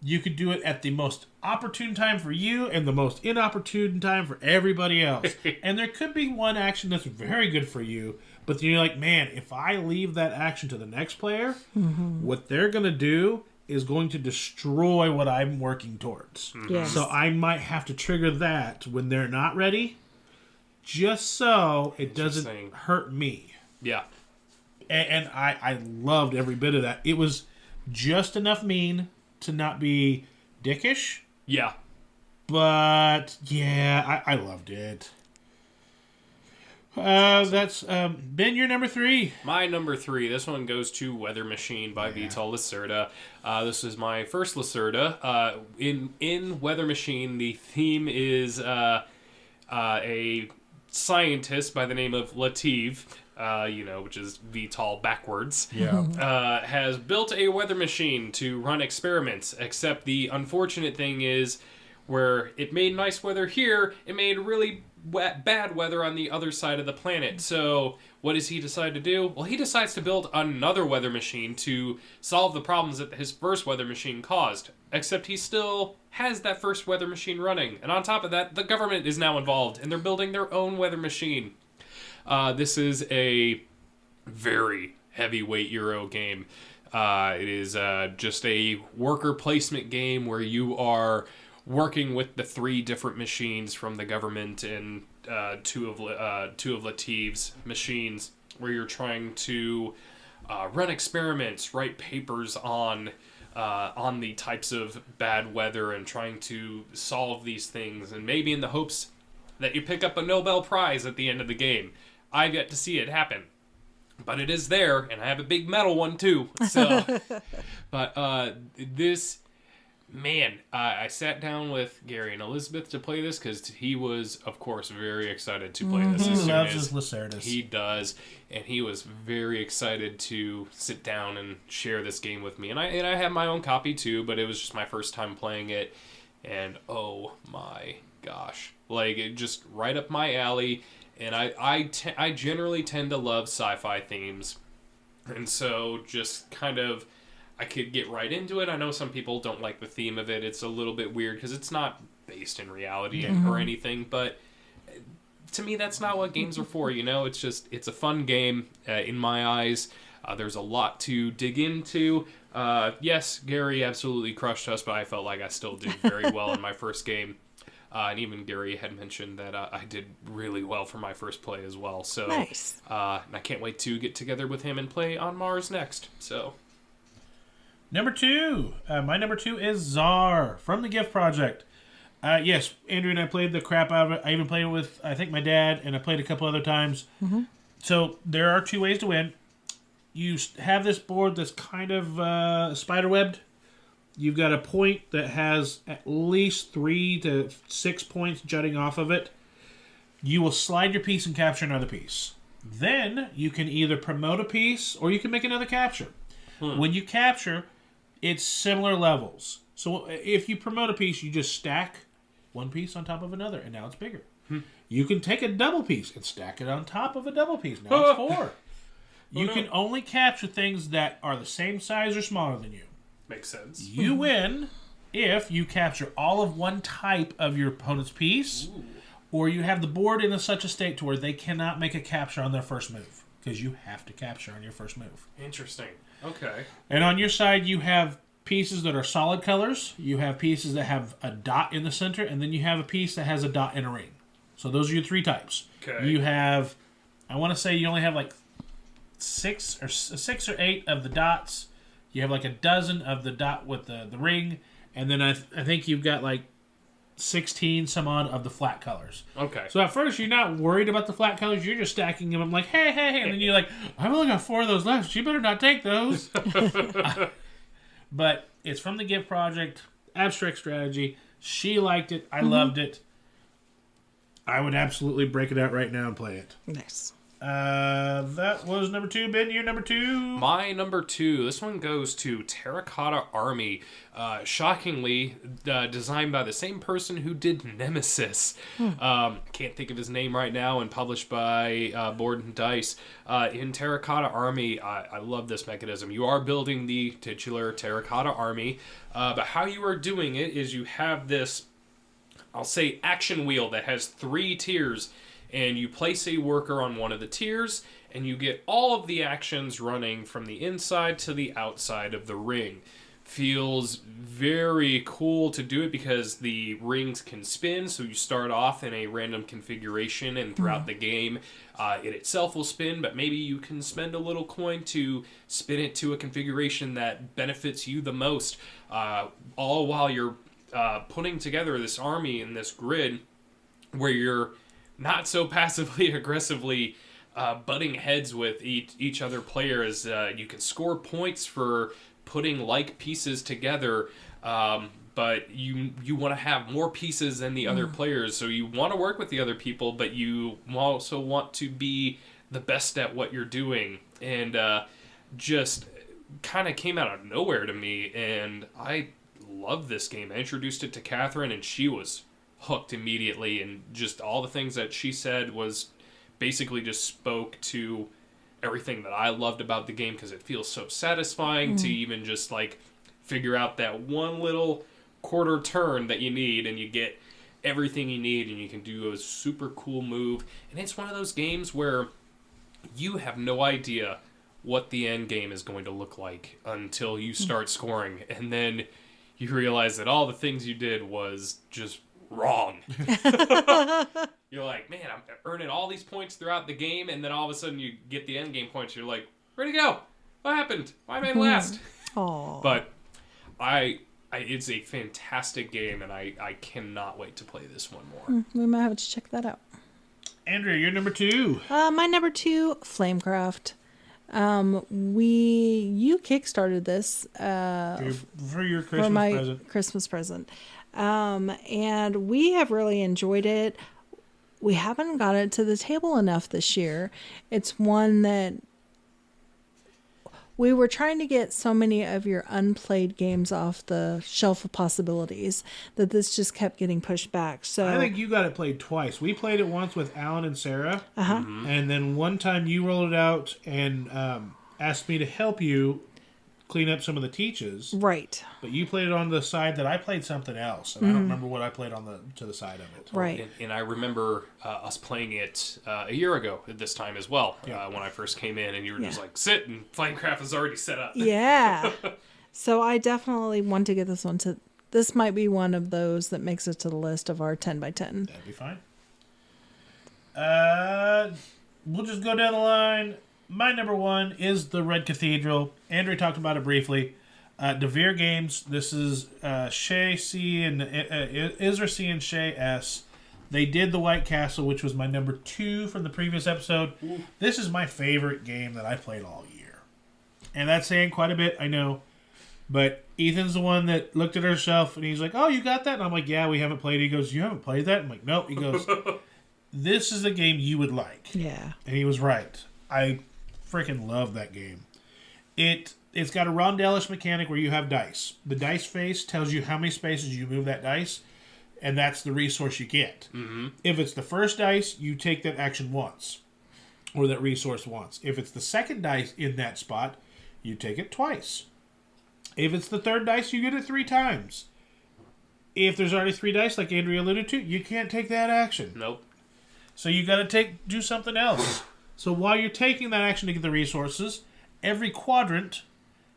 you could do it at the most opportune time for you and the most inopportune time for everybody else. And there could be one action that's very good for you, but then you're like, man, if I leave that action to the next player, what they're going to do is going to destroy what I'm working towards. Yes. So I might have to trigger that when they're not ready, just so it doesn't hurt me. Yeah. And I loved every bit of that. It was just enough mean to not be dickish. Yeah. But, yeah, I loved it. That's Ben, your number 3. My number 3. This one goes to Weather Machine by Vital Lacerda. This is my first Lacerda. In Weather Machine, the theme is a scientist by the name of Latif, which is Vital backwards. Yeah. Has built a weather machine to run experiments. Except the unfortunate thing is, where it made nice weather here, it made really bad weather on the other side of the planet. So what does he decide to do? Well, he decides to build another weather machine to solve the problems that his first weather machine caused. Except he still has that first weather machine running. And on top of that, the government is now involved, and they're building their own weather machine. This is a very heavyweight Euro game. It is just a worker placement game where you are working with the 3 different machines from the government and two of Latif's machines, where you're trying to run experiments, write papers on the types of bad weather, and trying to solve these things, and maybe in the hopes that you pick up a Nobel Prize at the end of the game. I've yet to see it happen. but it is there, and I have a big metal one too. So, but this. Man, I sat down with Gary and Elizabeth to play this because he was, of course, very excited to play this. He As soon loves as his Lacerdas. He does, and he was very excited to sit down and share this game with me. And I have my own copy too, but it was just my first time playing it, and oh my gosh, like it just right up my alley. And I generally tend to love sci-fi themes, and so just kind of. I could get right into it. I know some people don't like the theme of it. It's a little bit weird because it's not based in reality or anything. But to me, that's not what games are for. It's a fun game in my eyes. There's a lot to dig into. Yes, Gary absolutely crushed us, but I felt like I still did very well in my first game. And even Gary had mentioned that I did really well for my first play as well. So nice. And I can't wait to get together with him and play on Mars next. So. Number 2. My number 2 is Czar from the Gift Project. Yes, Andrew and I played the crap out of it. I even played it with, I think, my dad, and I played a couple other times. Mm-hmm. So there are 2 ways to win. You have this board that's kind of spider-webbed. You've got a point that has at least 3 to 6 points jutting off of it. You will slide your piece and capture another piece. Then you can either promote a piece or you can make another capture. When you capture, it's similar levels. So if you promote a piece, you just stack one piece on top of another, and now it's bigger. You can take a double piece and stack it on top of a double piece. Now it's 4. You can only capture things that are the same size or smaller than you. Makes sense. You win if you capture all of one type of your opponent's piece, or you have the board in such a state to where they cannot make a capture on their first move, because you have to capture on your first move. Interesting. Okay. And on your side, you have pieces that are solid colors. You have pieces that have a dot in the center, and then you have a piece that has a dot in a ring. So those are your 3 types. Okay. You have, I want to say you only have like 6 or 8 of the dots. You have like a dozen of the dot with the ring, and then I think you've got like 16 some odd of the flat colors. Okay. So at first you're not worried about the flat colors. You're just stacking them. I'm like, hey, and then you're like, I've only got 4 of those left. You better not take those. But it's from the Gift Project, abstract strategy. She liked it. I loved it. I would absolutely break it out right now and play it. Nice. That was number 2. Ben, your number 2. My number 2. This one goes to Terracotta Army. Shockingly, designed by the same person who did Nemesis. Can't think of his name right now, and published by Board and Dice. In Terracotta Army, I love this mechanism. You are building the titular Terracotta Army, but how you are doing it is you have this, I'll say, action wheel that has 3 tiers. And you place a worker on one of the tiers, and you get all of the actions running from the inside to the outside of the ring. Feels very cool to do it because the rings can spin, so you start off in a random configuration, and throughout the game, it itself will spin, but maybe you can spend a little coin to spin it to a configuration that benefits you the most, all while you're putting together this army in this grid where you're not so passively aggressively butting heads with each other player, as you can score points for putting like pieces together, but you want to have more pieces than the other players, so you want to work with the other people, but you also want to be the best at what you're doing. And just kind of came out of nowhere to me, and I love this game. I introduced it to Catherine, and she was hooked immediately, and just all the things that she said was basically just spoke to everything that I loved about the game, because it feels so satisfying to even just like figure out that one little quarter turn that you need, and you get everything you need, and you can do a super cool move. And it's one of those games where you have no idea what the end game is going to look like until you start scoring, and then you realize that all the things you did was just wrong. You're like, man, I'm earning all these points throughout the game, and then all of a sudden you get the end game points. You're like, where'd it go? What happened? Why am I last? Aww. But it's a fantastic game, and I cannot wait to play this one more. We might have to check that out. Andrea, you're number 2. My number 2, Flamecraft. You kickstarted this For your Christmas for my present. Christmas present. And we have really enjoyed it. We haven't got it to the table enough this year. It's one that we were trying to get so many of your unplayed games off the shelf of possibilities that this just kept getting pushed back. So I think you got it played twice. We played it once with Alan and Sarah, and then one time you rolled it out and asked me to help you clean up some of the teaches. right. But you played it on the side that I played something else, and I don't remember what I played to the side of it. Right. And I remember us playing it a year ago at this time as well, when I first came in, and you were just like, sit, and Flamecraft is already set up. Yeah. So I definitely want to get this one to... This might be one of those that makes it to the list of our 10 by 10. That'd be fine. We'll just go down the line. My number one is the Red Cathedral. Andrew talked about it briefly. DeVere Games. This is Shay C and Isra C and Shay S. They did the White Castle, which was my number 2 from the previous episode. Ooh. This is my favorite game that I played all year. And that's saying quite a bit, I know. But Ethan's the one that looked at her shelf and he's like, oh, you got that? And I'm like, yeah, we haven't played it. He goes, you haven't played that? I'm like, nope. He goes, this is a game you would like. Yeah. And he was right. I freaking love that game. It's got a rondelish mechanic where you have dice. The dice face tells you how many spaces you move that dice, and that's the resource you get. Mm-hmm. If it's the first dice, you take that action once, or that resource once. If it's the second dice in that spot, you take it twice. If it's the third dice, you get it 3 times. If there's already 3 dice, like Andrea alluded to, you can't take that action. Nope. So you got to do something else. So while you're taking that action to get the resources, every quadrant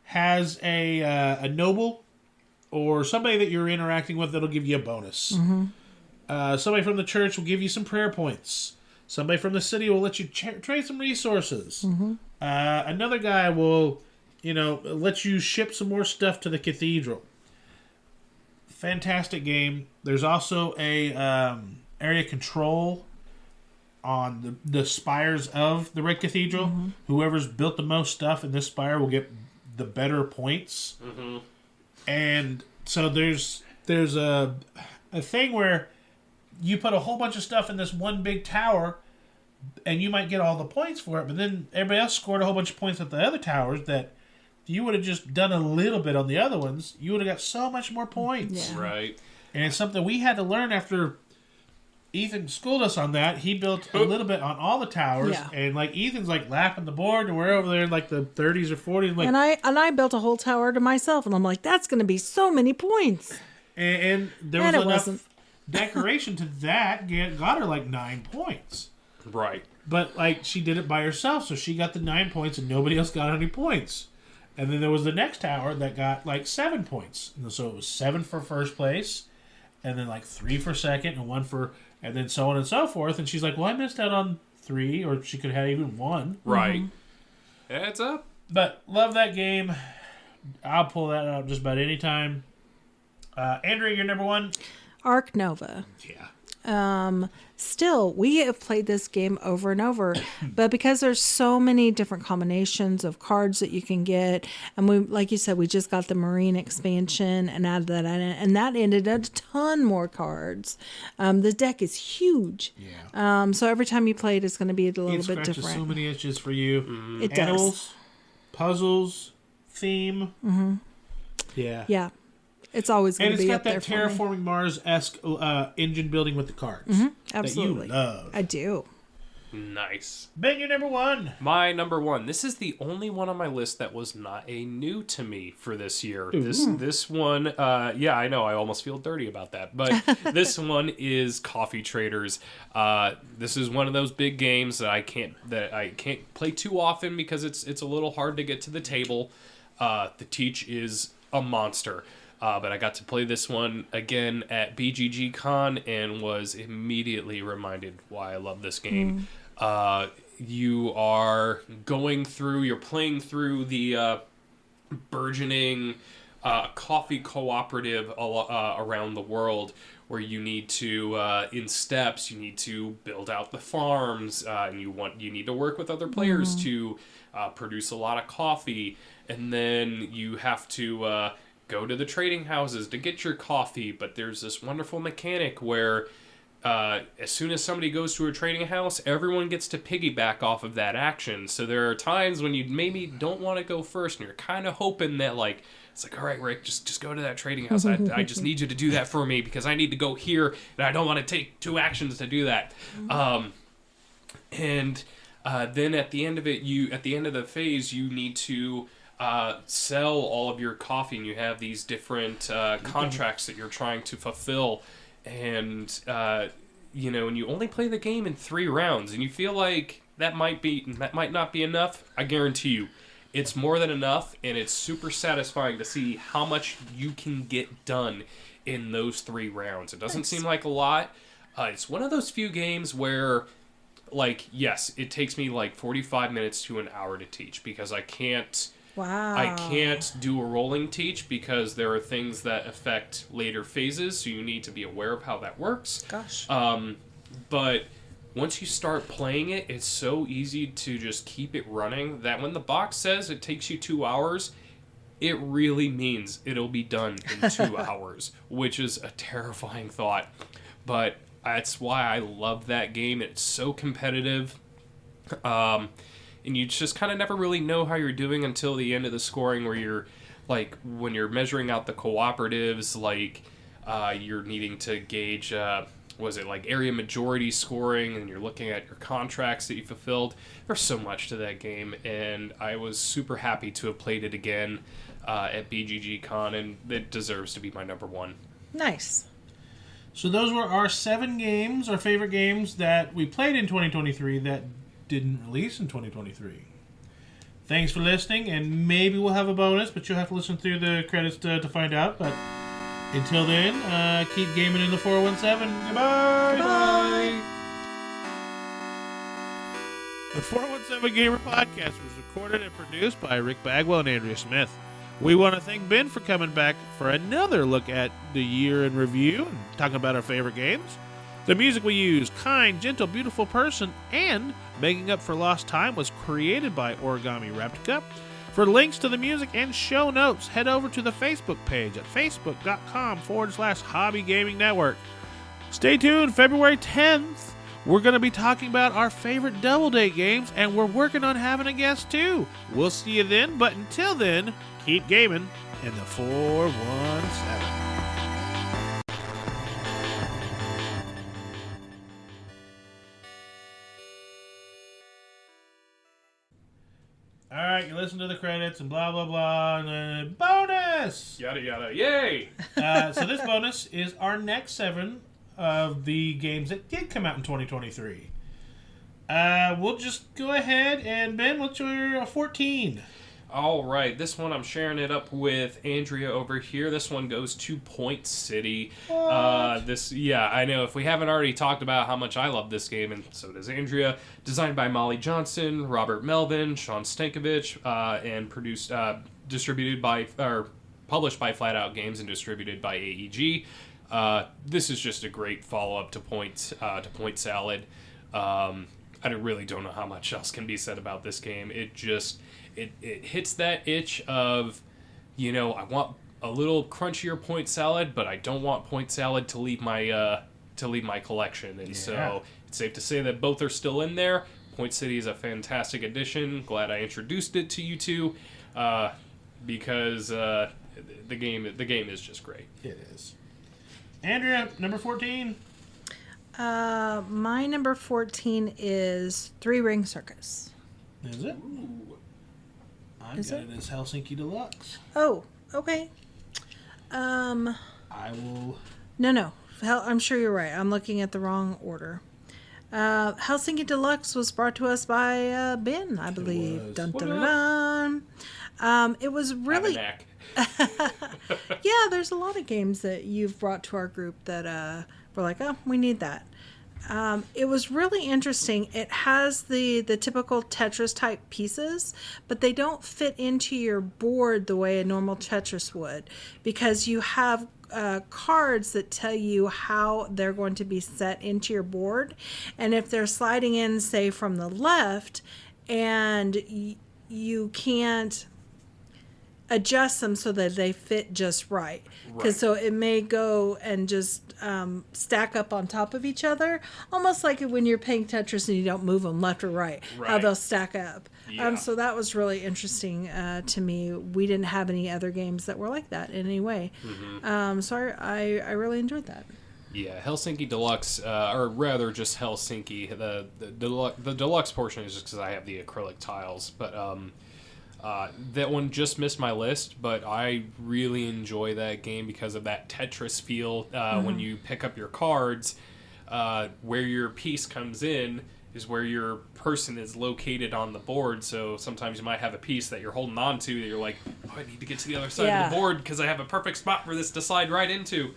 has a noble or somebody that you're interacting with that'll give you a bonus. Mm-hmm. Somebody from the church will give you some prayer points. Somebody from the city will let you trade some resources. Mm-hmm. Another guy will, let you ship some more stuff to the cathedral. Fantastic game. There's also a area control on the spires of the Red Cathedral. Mm-hmm. Whoever's built the most stuff in this spire will get the better points. Mm-hmm. And so there's a thing where you put a whole bunch of stuff in this one big tower and you might get all the points for it, but then everybody else scored a whole bunch of points at the other towers that if you would have just done a little bit on the other ones, you would have got so much more points. Yeah. Right. And it's something we had to learn after Ethan schooled us on that. He built a little bit on all the towers, and Ethan's lapping the board, and we're over there in the 30s or 40s. And I built a whole tower to myself, and I'm like, that's going to be so many points. And there was enough decoration to that got her 9 points. Right. But she did it by herself, so she got the 9 points, and nobody else got any points. And then there was the next tower that got 7 points, and so it was 7 for first place, and then 3 for second, and 1 for. And then so on and so forth. And she's like, well, I missed out on 3, or she could have even 1. Right. Mm-hmm. Adds up. But love that game. I'll pull that out just about any time. Andrea, your number 1? Arc Nova. Yeah. Still, we have played this game over and over, but because there's so many different combinations of cards that you can get, and we, like you said, we just got the Marine expansion and added that in, and that ended a ton more cards. The deck is huge. Yeah. So every time you play it, it's going to be a little bit different. So many itches for you. Mm-hmm. It Animals, does. Puzzles, theme. Mm-hmm. Yeah. Yeah. It's always going to be up there. And it's got that Terraforming Mars-esque engine building with the cards. Mm-hmm. Absolutely. That you love. I do. Nice. Ben, your number 1. My number 1. This is the only one on my list that was not a new to me for this year. Ooh. This one, I know, I almost feel dirty about that. But this one is Coffee Traders. This is one of those big games that I can't play too often because it's a little hard to get to the table. The teach is a monster. But I got to play this one again at BGG-Con and was immediately reminded why I love this game. You are you're playing through the burgeoning coffee cooperative around the world where you need to, in steps, you need to build out the farms, and you need to work with other players to produce a lot of coffee, and then you have to go to the trading houses to get your coffee. But there's this wonderful mechanic where as soon as somebody goes to a trading house, everyone gets to piggyback off of that action. So there are times when you maybe don't want to go first, and you're kind of hoping that, like, it's like, all right, Rick, just go to that trading house. I just need you to do that for me because I need to go here, and I don't want to take 2 actions to do that. And then at the end of it, at the end of the phase, you need to sell all of your coffee, and you have these different contracts that you're trying to fulfill. And and you only play the game in 3 rounds, and you feel like that might not be enough. I guarantee you, it's more than enough, and it's super satisfying to see how much you can get done in those 3 rounds. It doesn't seem like a lot. It's one of those few games where, like, yes, it takes me like 45 minutes to an hour to teach because I can't. Wow. I can't do a rolling teach because there are things that affect later phases, so you need to be aware of how that works. Gosh. But once you start playing it, it's so easy to just keep it running that when the box says it takes you 2 hours, it really means it'll be done in 2 hours, which is a terrifying thought. But that's why I love that game. It's so competitive. And you just kind of never really know how you're doing until the end of the scoring, where you're, like, when you're measuring out the cooperatives, like, you're needing to gauge, like area majority scoring, and you're looking at your contracts that you fulfilled. There's so much to that game, and I was super happy to have played it again at BGGCon, and it deserves to be my number 1. Nice. So those were our 7 games, our favorite games that we played in 2023 that didn't release in 2023. Thanks for listening, and maybe we'll have a bonus, but you'll have to listen through the credits to find out. But until then, keep gaming in the 417. Goodbye! Goodbye! The 417 Gamer Podcast was recorded and produced by Rick Bagwell and Andrea Smith. We want to thank Ben for coming back for another look at the year in review and talking about our favorite games. The music we use, Kind, Gentle, Beautiful Person, and Making Up for Lost Time, was created by Origami Replica. For links to the music and show notes, head over to the Facebook page at facebook.com/Hobby Gaming Network. Stay tuned, February 10th. We're going to be talking about our favorite Doubleday games, and we're working on having a guest too. We'll see you then, but until then, keep gaming in the 417. All right, you listen to the credits and blah, blah, blah, and then bonus! Yada, yada, yay! So this bonus is our next 7 of the games that did come out in 2023. We'll just go ahead, and Ben, what's your 14? All right, this one I'm sharing it up with Andrea over here. This one goes to Point City. I know. If we haven't already talked about how much I love this game, and so does Andrea. Designed by Molly Johnson, Robert Melvin, Sean Stankovich, and published by Flat Out Games and distributed by AEG. This is just a great follow-up to Point Salad. I really don't know how much else can be said about this game. It hits that itch of, I want a little crunchier Point Salad, but I don't want Point Salad to leave my collection. And so it's safe to say that both are still in there. Point City is a fantastic addition. Glad I introduced it to you two, because the game is just great. It is. Andrea, number 14. My number 14 is Three Ring Circus. Is it? Ooh. I've got it as Helsinki Deluxe. Oh, okay. I will... No. I'm sure you're right. I'm looking at the wrong order. Helsinki Deluxe was brought to us by Ben, I believe. was. Dun, dun, dun, dun. It was really... Yeah, there's a lot of games that you've brought to our group that we're like, oh, we need that. It was really interesting. It has the typical Tetris type pieces, but they don't fit into your board the way a normal Tetris would, because you have cards that tell you how they're going to be set into your board. And if they're sliding in, say, from the left, and you can't adjust them so that they fit just right. Because so it may go and just stack up on top of each other, almost like when you're playing Tetris and you don't move them left or right. How they'll stack up. Yeah. So that was really interesting to me. We didn't have any other games that were like that in any way. So I really enjoyed that. Yeah, Helsinki Deluxe, or rather just Helsinki. The deluxe portion is just because I have the acrylic tiles, but that one just missed my list. But I really enjoy that game because of that Tetris feel. When you pick up your cards, where your piece comes in is where your person is located on the board. So sometimes you might have a piece that you're holding on to that you're like, oh, I need to get to the other side of the board because I have a perfect spot for this to slide right into.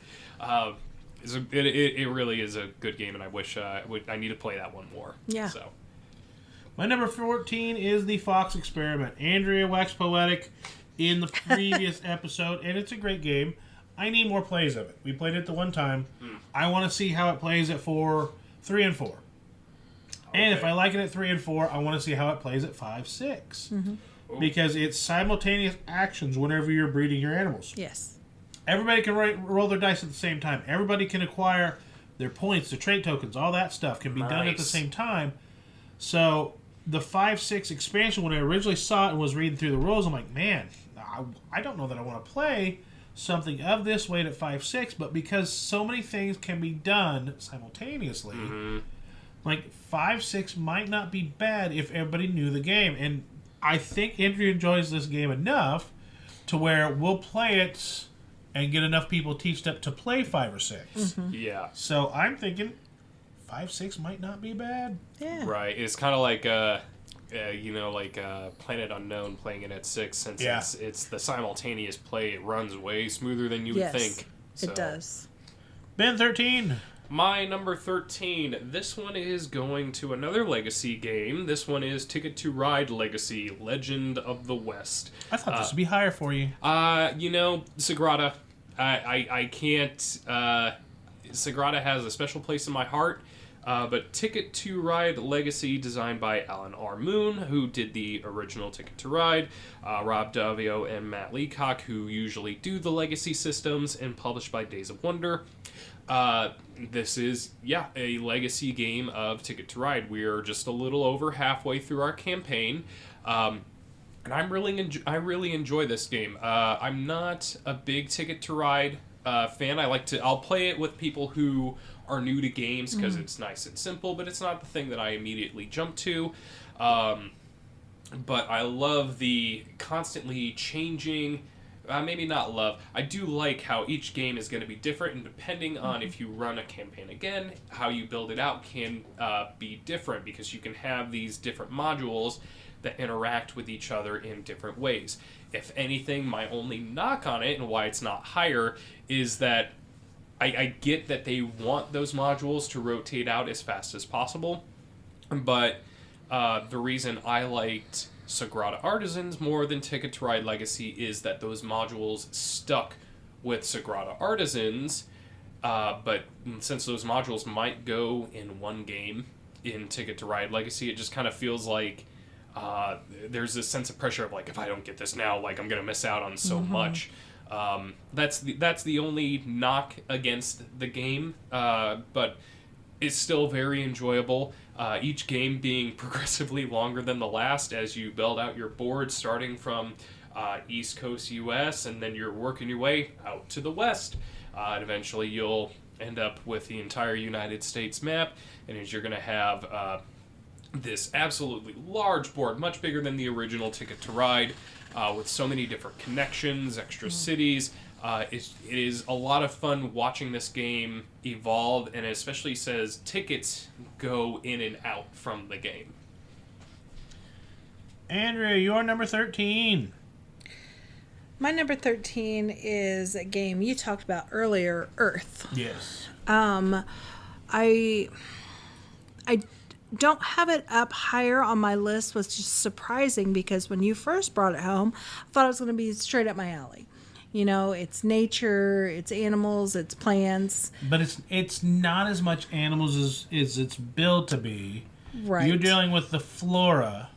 It really is a good game, and I wish I need to play that one more. Yeah. So. My number 14 is the Fox Experiment. Andrea waxed poetic in the previous episode, and it's a great game. I need more plays of it. We played it the one time. I want to see how it plays at 3 and 4. And if I like it at 3 and 4, I want to see how it plays at 5, 6. Because it's simultaneous actions whenever you're breeding your animals. Yes. Everybody can roll their dice at the same time. Everybody can acquire their points, the trait tokens, all that stuff can be done at the same time. So the 5, 6 expansion, when I originally saw it and was reading through the rules, I'm like, man, I don't know that I want to play something of this weight at 5, 6, but because so many things can be done simultaneously, like 5, 6 might not be bad if everybody knew the game. And I think Andrew enjoys this game enough to where we'll play it and get enough people teached up to play 5 or 6. Yeah. So I'm thinking 5, 6 might not be bad. Yeah. Right. It's kind of like Planet Unknown playing it at 6, since it's the simultaneous play. It runs way smoother than you would think. So. It does. Ben 13. My number 13. This one is going to another Legacy game. This one is Ticket to Ride Legacy: Legend of the West. I thought this would be higher for you. Sagrada. I can't. Sagrada has a special place in my heart. But Ticket to Ride Legacy, designed by Alan R. Moon, who did the original Ticket to Ride, Rob Davio and Matt Leacock, who usually do the Legacy systems, and published by Days of Wonder. This is, a Legacy game of Ticket to Ride. We're just a little over halfway through our campaign. And I really enjoy this game. I'm not a big Ticket to Ride fan. I'll play it with people who are new to games because it's nice and simple, but it's not the thing that I immediately jump to. But I love the constantly changing. Maybe not love. I do like how each game is going to be different, and depending on if you run a campaign again, how you build it out can be different, because you can have these different modules that interact with each other in different ways. If anything, my only knock on it, and why it's not higher, is that I get that they want those modules to rotate out as fast as possible, but the reason I liked Sagrada Artisans more than Ticket to Ride Legacy is that those modules stuck with Sagrada Artisans, but since those modules might go in one game in Ticket to Ride Legacy, it just kind of feels like there's this sense of pressure of, like, if I don't get this now, like, I'm going to miss out on so much. That's the only knock against the game, but it's still very enjoyable. Each game being progressively longer than the last as you build out your board, starting from East Coast US, and then you're working your way out to the West. And eventually you'll end up with the entire United States map, and as you're going to have this absolutely large board, much bigger than the original Ticket to Ride, with so many different connections, extra cities. It is a lot of fun watching this game evolve, and it especially says tickets go in and out from the game. Andrea, you're number 13. My number 13 is a game you talked about earlier, Earth. Yes. I don't have it up higher on my list, which is surprising because when you first brought it home, I thought it was going to be straight up my alley. You know, it's nature, it's animals, it's plants. But it's not as much animals as it's billed to be. Right. You're dealing with the flora.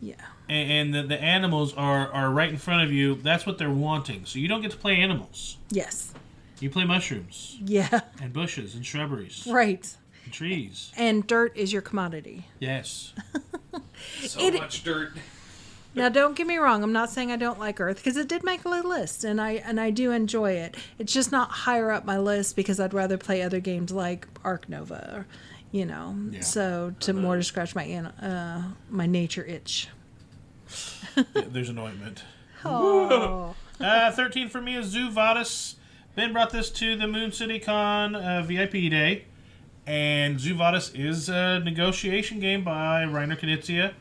Yeah. And the animals are right in front of you. That's what they're wanting. So you don't get to play animals. Yes. You play mushrooms. Yeah. And bushes and shrubberies. Right. And trees. And dirt is your commodity. Yes. So much dirt. Now, don't get me wrong. I'm not saying I don't like Earth, because it did make a list, and I do enjoy it. It's just not higher up my list because I'd rather play other games like Ark Nova, you know. Yeah. So more to scratch my my nature itch. Yeah, there's an ointment. Oh. 13 for me is Zoo Vadis. Ben brought this to the MoonCityCon VIP day, and Zoo Vadis is a negotiation game by Reiner Knizia.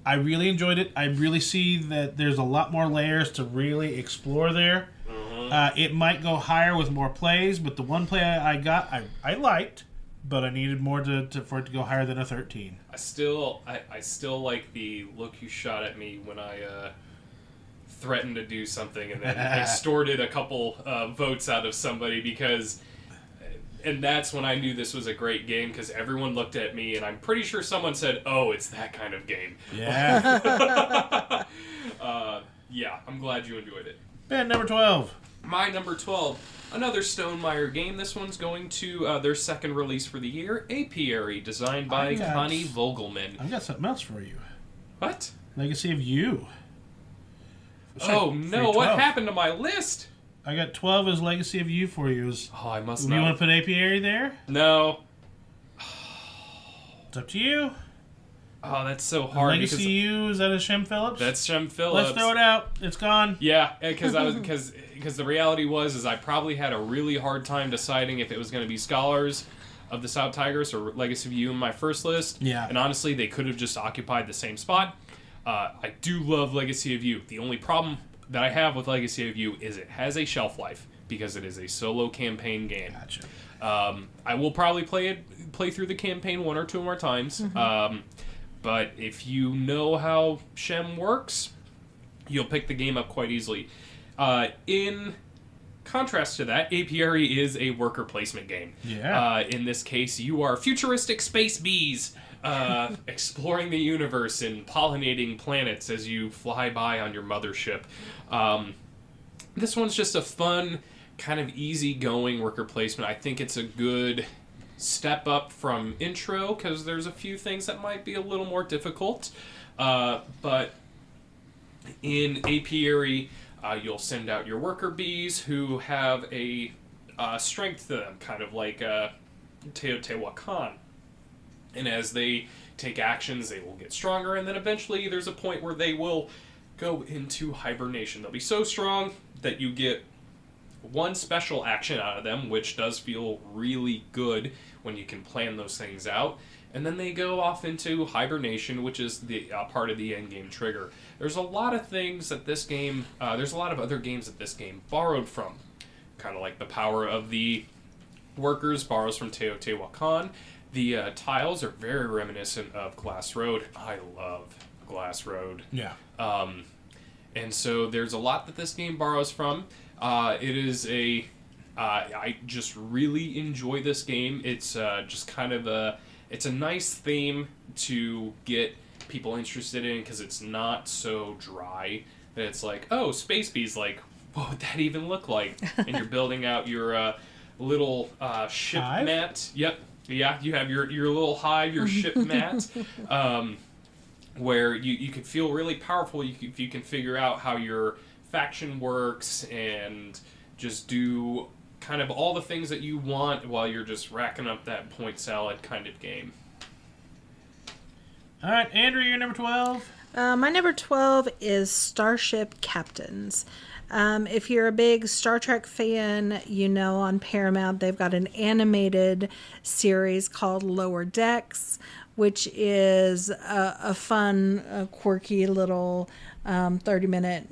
I really enjoyed it. I really see that there's a lot more layers to really explore there. Mm-hmm. It might go higher with more plays, but the one play I got, I liked, but I needed more for it to go higher than a 13. I still like the look you shot at me when I threatened to do something and then extorted a couple votes out of somebody because... And that's when I knew this was a great game, because everyone looked at me, and I'm pretty sure someone said, "Oh, it's that kind of game." Yeah. Yeah, I'm glad you enjoyed it. Ben, number 12. My number 12, another Stonemaier game. This one's going to their second release for the year, Apiary, designed by Connie Vogelman. I've got something else for you. What? Legacy of You. Oh, no, what happened to my list? I got 12 as Legacy of You for you. I must not. You want to put Apiary there? No. It's up to you. Oh, that's so hard. Legacy of You, is that a Shem Phillips? That's Shem Phillips. Let's throw it out. It's gone. Yeah, because the reality was I probably had a really hard time deciding if it was going to be Scholars of the South Tigris or Legacy of You in my first list. Yeah. And honestly, they could have just occupied the same spot. I do love Legacy of You. The only problem that I have with Legacy of You is it has a shelf life because it is a solo campaign game. Gotcha. I will probably play through the campaign one or two more times. Mm-hmm. But if you know how Shem works, you'll pick the game up quite easily. In contrast to that, Apiary is a worker placement game. Yeah. In this case, you are futuristic space bees. Exploring the universe and pollinating planets as you fly by on your mothership. This one's just a fun, kind of easy-going worker placement. I think it's a good step up from intro, because there's a few things that might be a little more difficult. But in Apiary, you'll send out your worker bees who have a strength to them, kind of like Teotihuacan. And as they take actions, they will get stronger, and then eventually there's a point where they will go into hibernation. They'll be so strong that you get one special action out of them, which does feel really good when you can plan those things out. And then they go off into hibernation, which is the part of the endgame trigger. There's a lot of things that this game, there's a lot of other games that this game borrowed from. Kind of like the power of the workers borrows from Teotihuacan. The tiles are very reminiscent of Glass Road. I love Glass Road. Yeah. And so there's a lot that this game borrows from. It is a... I just really enjoy this game. It's just kind of it's a nice theme to get people interested in, because it's not so dry that it's like, oh, Space Bees, like, what would that even look like? And you're building out your little ship hive? mat. Yep. Yeah, you have your little hive, your ship mat, where you can feel really powerful if you can figure out how your faction works and just do kind of all the things that you want while you're just racking up that point salad kind of game. All right, Andrew, you're number 12. My number 12 is Starship Captains. If you're a big Star Trek fan, you know on Paramount they've got an animated series called Lower Decks, which is a fun, quirky little 30-minute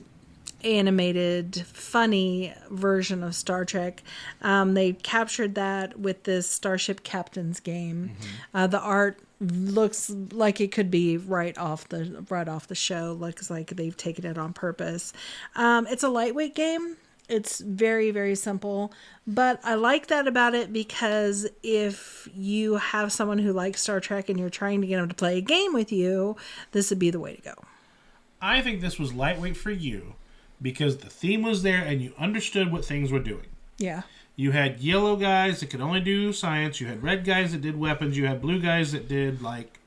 animated, funny version of Star Trek. They captured that with this Starship Captains game. Mm-hmm. The art looks like it could be right off the show. Looks like they've taken it on purpose. It's a lightweight game. It's very, very simple. But I like that about it because if you have someone who likes Star Trek and you're trying to get them to play a game with you, this would be the way to go. I think this was lightweight for you because the theme was there and you understood what things were doing. Yeah. You had yellow guys that could only do science. You had red guys that did weapons. You had blue guys that did, like,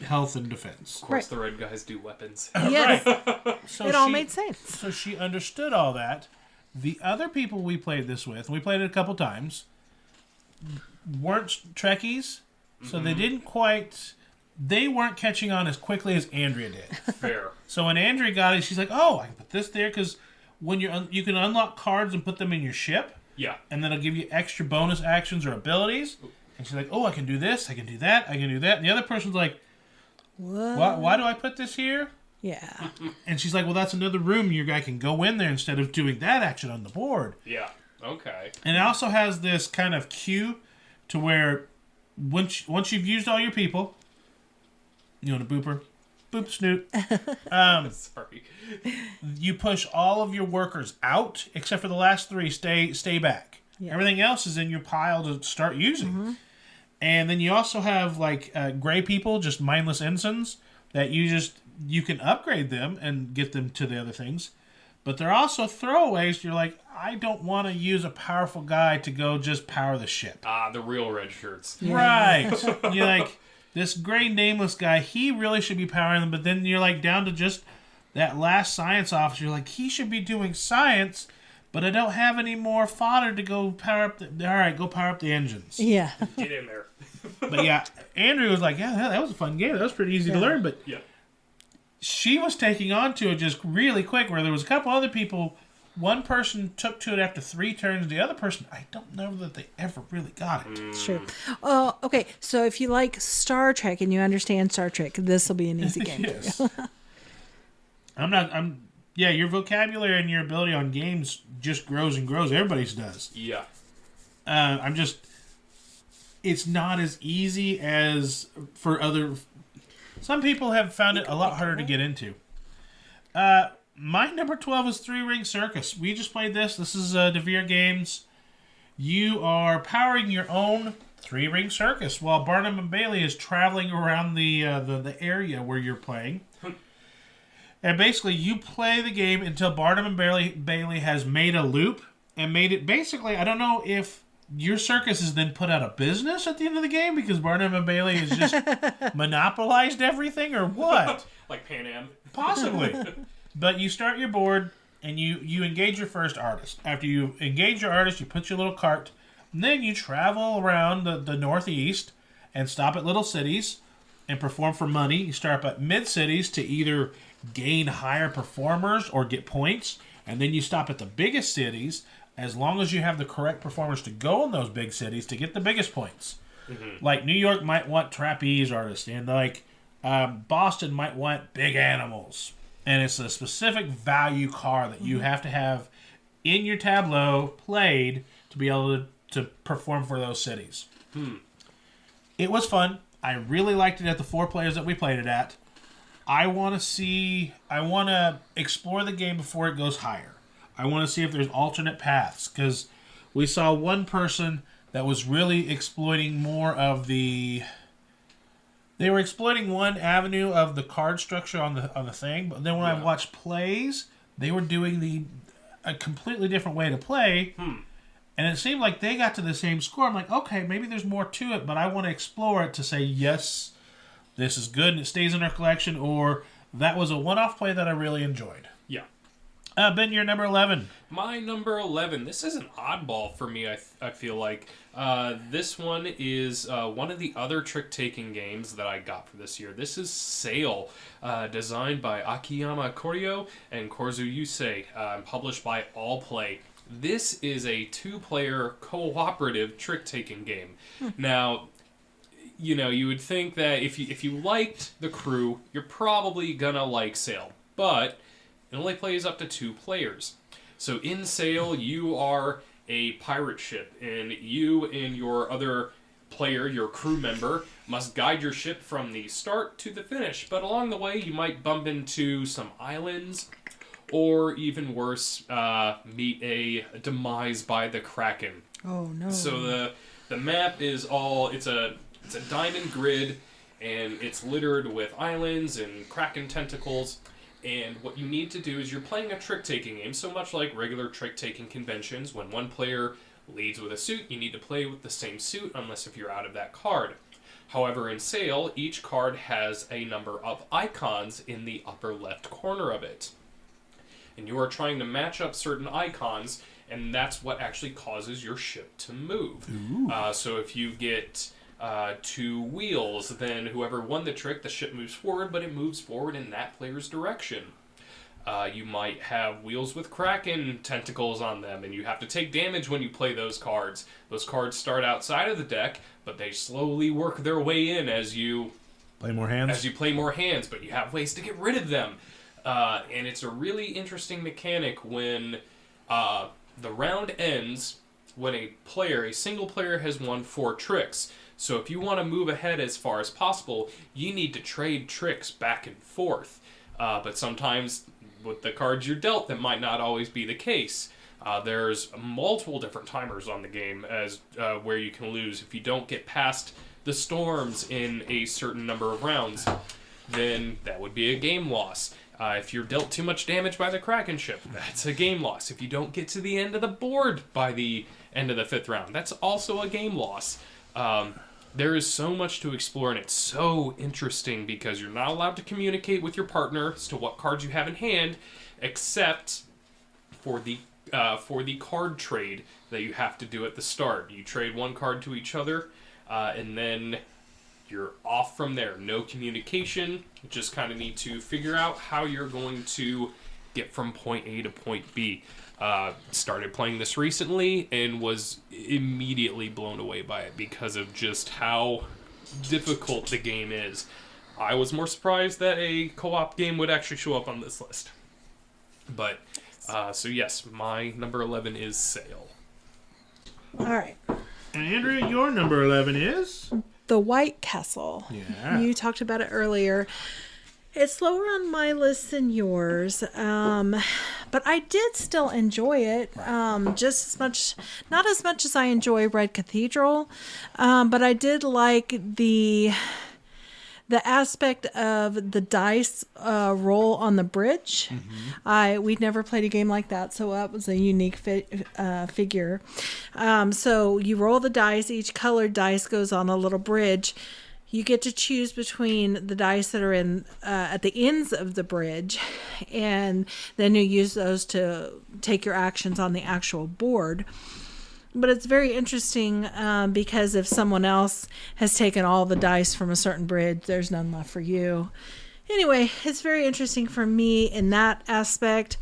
health and defense. Of course, the red guys do weapons. Yes. So It all made sense. So she understood all that. The other people we played this with, and we played it a couple times, weren't Trekkies, so they didn't quite... They weren't catching on as quickly as Andrea did. Fair. So when Andrea got it, she's like, oh, I can put this there, because when you can unlock cards and put them in your ship, Yeah. and then it'll give you extra bonus actions or abilities. And she's like, oh, I can do this, I can do that, I can do that. And the other person's like, What? why do I put this here? Yeah. And she's like, well, that's another room your guy can go in there instead of doing that action on the board. Yeah. Okay. And it also has this kind of cue to where once you've used all your people, you know, the booper, boop snoot, Sorry. you push all of your workers out, except for the last 3 stay back. Yeah. Everything else is in your pile to start using. And then you also have, like, gray people, just mindless ensigns, that you can upgrade them and get them to the other things. But they're also throwaways. You're like, I don't want to use a powerful guy to go just power the ship. Ah, the real red shirts. Right. You're like, this gray nameless guy, he really should be powering them. But then you're like down to just that last science officer. You're like, he should be doing science, but I don't have any more fodder to go power up all right, go power up the engines. Yeah. Get in there. But yeah, Andrew was like, yeah, that was a fun game. That was pretty easy to learn. But Yeah. she was taking on to it just really quick, where there was a couple other people. One person took to it after 3 turns. The other person, I don't know that they ever really got it. It's true. Oh, okay. So if you like Star Trek and you understand Star Trek, this will be an easy game Yes. for you. Yeah, your vocabulary and your ability on games just grows and grows. Everybody's does. Yeah. It's not as easy as for other... Some people have found it a lot harder to get into. My number 12 is 3 Ring Circus. We just played this. This is DeVere Games. You are powering your own 3 Ring Circus while Barnum and Bailey is traveling around the area where you're playing. And basically, you play the game until Barnum and Bailey has made a loop and made it... Basically, I don't know if your circus is then put out of business at the end of the game because Barnum and Bailey has just monopolized everything or what. Like Pan Am. Possibly. But you start your board and you engage your first artist. After you engage your artist, you put your little cart. And then you travel around the Northeast and stop at little cities and perform for money. You start up at mid-cities to either gain higher performers or get points. And then you stop at the biggest cities as long as you have the correct performers to go in those big cities to get the biggest points. Mm-hmm. Like New York might want trapeze artists, and like Boston might want big animals. And it's a specific value card that you have to have in your tableau played to be able to perform for those cities. It was fun. I really liked it at the 4 players that we played it at. I want to explore the game before it goes higher. I want to see if there's alternate paths, because we saw one person that was really exploiting more of the... They were exploiting one avenue of the card structure on the thing, but then when I watched plays, they were doing a completely different way to play, and it seemed like they got to the same score. I'm like, okay, maybe there's more to it, but I want to explore it to say, yes, this is good and it stays in our collection, or that was a one-off play that I really enjoyed. Yeah. Ben, you're number 11. My number 11. This is an oddball for me, I feel like. This one is one of the other trick-taking games that I got for this year. This is Sail, designed by Akiyama Koryo and Korzu Yusei, published by Allplay. This is a 2-player cooperative trick-taking game. Now, you would think that if you liked The Crew, you're probably gonna like Sail, but it only plays up to 2 players. So in Sail, you are a pirate ship, and you and your other player, your crew member, must guide your ship from the start to the finish. But along the way, you might bump into some islands or even worse, meet a demise by the Kraken. Oh no! So the map is it's a diamond grid, and it's littered with islands and Kraken tentacles. And what you need to do is you're playing a trick-taking game, so much like regular trick-taking conventions. When one player leads with a suit, you need to play with the same suit, unless if you're out of that card. However, in Sail, each card has a number of icons in the upper left corner of it. And you are trying to match up certain icons, and that's what actually causes your ship to move. So if you get 2 wheels, then whoever won the trick, the ship moves forward, but it moves forward in that player's direction. You might have wheels with Kraken tentacles on them, and you have to take damage when you play those cards. Those cards start outside of the deck, but they slowly work their way in as you play more hands. As you play more hands, but you have ways to get rid of them. And it's a really interesting mechanic when the round ends when a single player has won 4 tricks. So if you want to move ahead as far as possible, you need to trade tricks back and forth. But sometimes with the cards you're dealt, that might not always be the case. There's multiple different timers on the game as where you can lose. If you don't get past the storms in a certain number of rounds, then that would be a game loss. If you're dealt too much damage by the Kraken ship, that's a game loss. If you don't get to the end of the board by the end of the 5th round, that's also a game loss. There is so much to explore, and it's so interesting because you're not allowed to communicate with your partner as to what cards you have in hand, except for the card trade that you have to do at the start. You trade one card to each other, and then you're off from there. No communication. You just kind of need to figure out how you're going to get from point A to point B. Started playing this recently and was immediately blown away by it because of just how difficult the game is. I was more surprised that a co-op game would actually show up on this list. But, so yes, my number 11 is Sail. All right. And Andrea, your number 11 is? The White Castle. Yeah. You talked about it earlier. It's lower on my list than yours, but I did still enjoy it just as much, not as much as I enjoy Red Cathedral, but I did like the aspect of the dice roll on the bridge. We'd never played a game like that, so that was a unique figure. So you roll the dice, each colored dice goes on a little bridge. You get to choose between the dice that are in at the ends of the bridge, and then you use those to take your actions on the actual board. But it's very interesting because if someone else has taken all the dice from a certain bridge, there's none left for you. Anyway, it's very interesting for me in that aspect.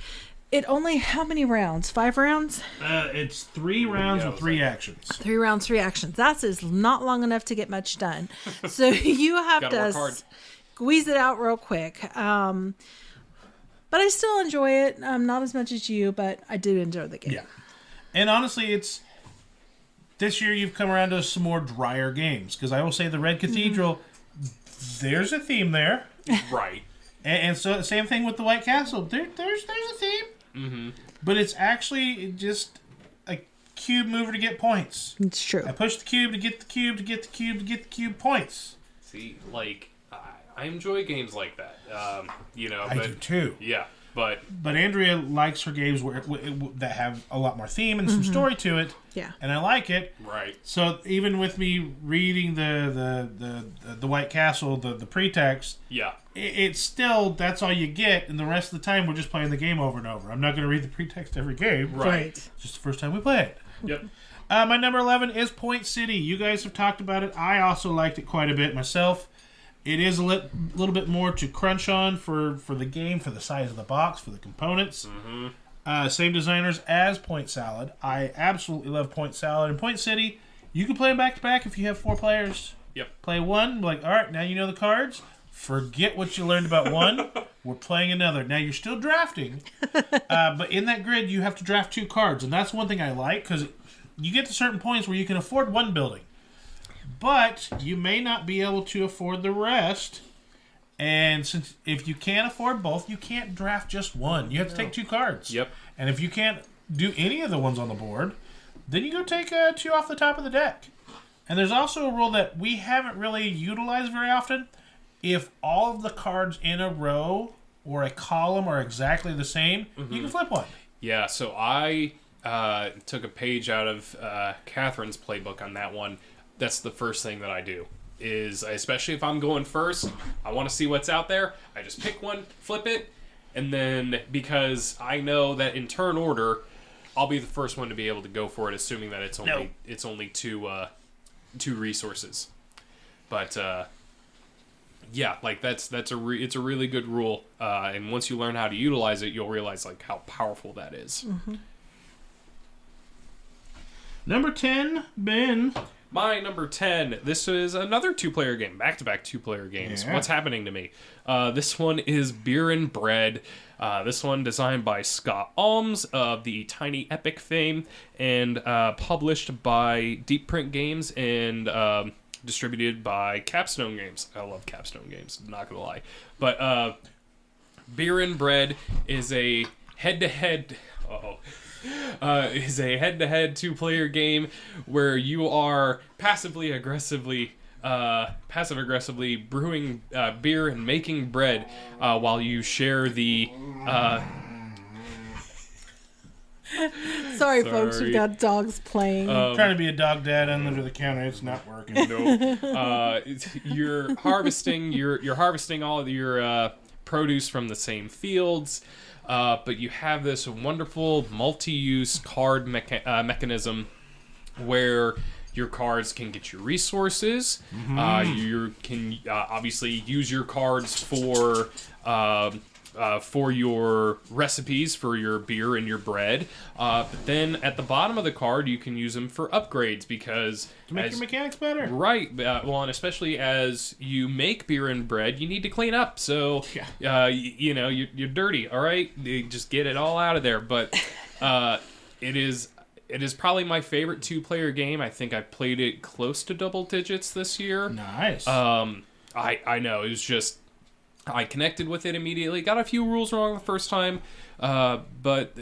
It only, how many rounds? 5 rounds? It's 3 rounds with 3 actions. 3 rounds, 3 actions. That is not long enough to get much done. So you have to squeeze it out real quick. But I still enjoy it. Not as much as you, but I do enjoy the game. Yeah. And honestly, this year you've come around to some more drier games. Because I will say the Red Cathedral, there's a theme there. Right. And so same thing with the White Castle. There's a theme. Mm-hmm. But it's actually just a cube mover to get points. It's true. I push the cube to get the cube to get the cube to get the cube points. See, like, I enjoy games like that. I do too. Yeah, but Andrea likes her games that have a lot more theme and some story to it. Yeah. And I like it. Right. So even with me reading the White Castle, the pretext, yeah, it's still, that's all you get, and the rest of the time we're just playing the game over and over. I'm not going to read the pretext every game. Right. It's just the first time we play it. Yep. My number 11 is Point City. You guys have talked about it. I also liked it quite a bit myself. It is a little bit more to crunch on for the game, for the size of the box, for the components. Mm-hmm. Same designers as Point Salad. I absolutely love Point Salad. And Point City, you can play them back-to-back if you have 4 players. Yep. Play one, like, all right, now you know the cards. Forget what you learned about one. We're playing another. Now, you're still drafting, but in that grid, you have to draft 2 cards. And that's one thing I like, because you get to certain points where you can afford one building. But you may not be able to afford the rest. And since if you can't afford both, you can't draft just one. You have to take 2 cards. Yep. And if you can't do any of the ones on the board, then you go take 2 off the top of the deck. And there's also a rule that we haven't really utilized very often. If all of the cards in a row or a column are exactly the same, you can flip one. Yeah, so I took a page out of Catherine's playbook on that one. That's the first thing that I do. Is especially if I'm going first, I want to see what's out there. I just pick one, flip it, and then because I know that in turn order, I'll be the first one to be able to go for it, assuming that it's only two resources. But yeah, like it's a really good rule, and once you learn how to utilize it, you'll realize like how powerful that is. Mm-hmm. Number 10, Ben. My number 10, this is another 2-player game, back-to-back 2-player games. Yeah. What's happening to me? This one is Beer and Bread. This one designed by Scott Alms of the Tiny Epic fame and published by Deep Print Games and distributed by Capstone Games. I love Capstone Games, not gonna lie. But Beer and Bread is a head-to-head... is a head-to-head 2-player game where you are passive-aggressively brewing beer and making bread while you share the... Sorry, folks, we've got dogs playing. Trying to be a dog dad under the counter, it's not working. No. You're harvesting all of your produce from the same fields. But you have this wonderful multi-use card mechanism where your cards can get you resources. You can obviously use your cards for your recipes for your beer and your bread. But then at the bottom of the card, you can use them for upgrades because... To make your mechanics better. Right. Well, and especially as you make beer and bread, you need to clean up. So, you're dirty, all right? You just get it all out of there. But it is probably my favorite 2-player game. I think I played it close to double digits this year. Nice. I know. It was just... I connected with it immediately. Got a few rules wrong the first time, but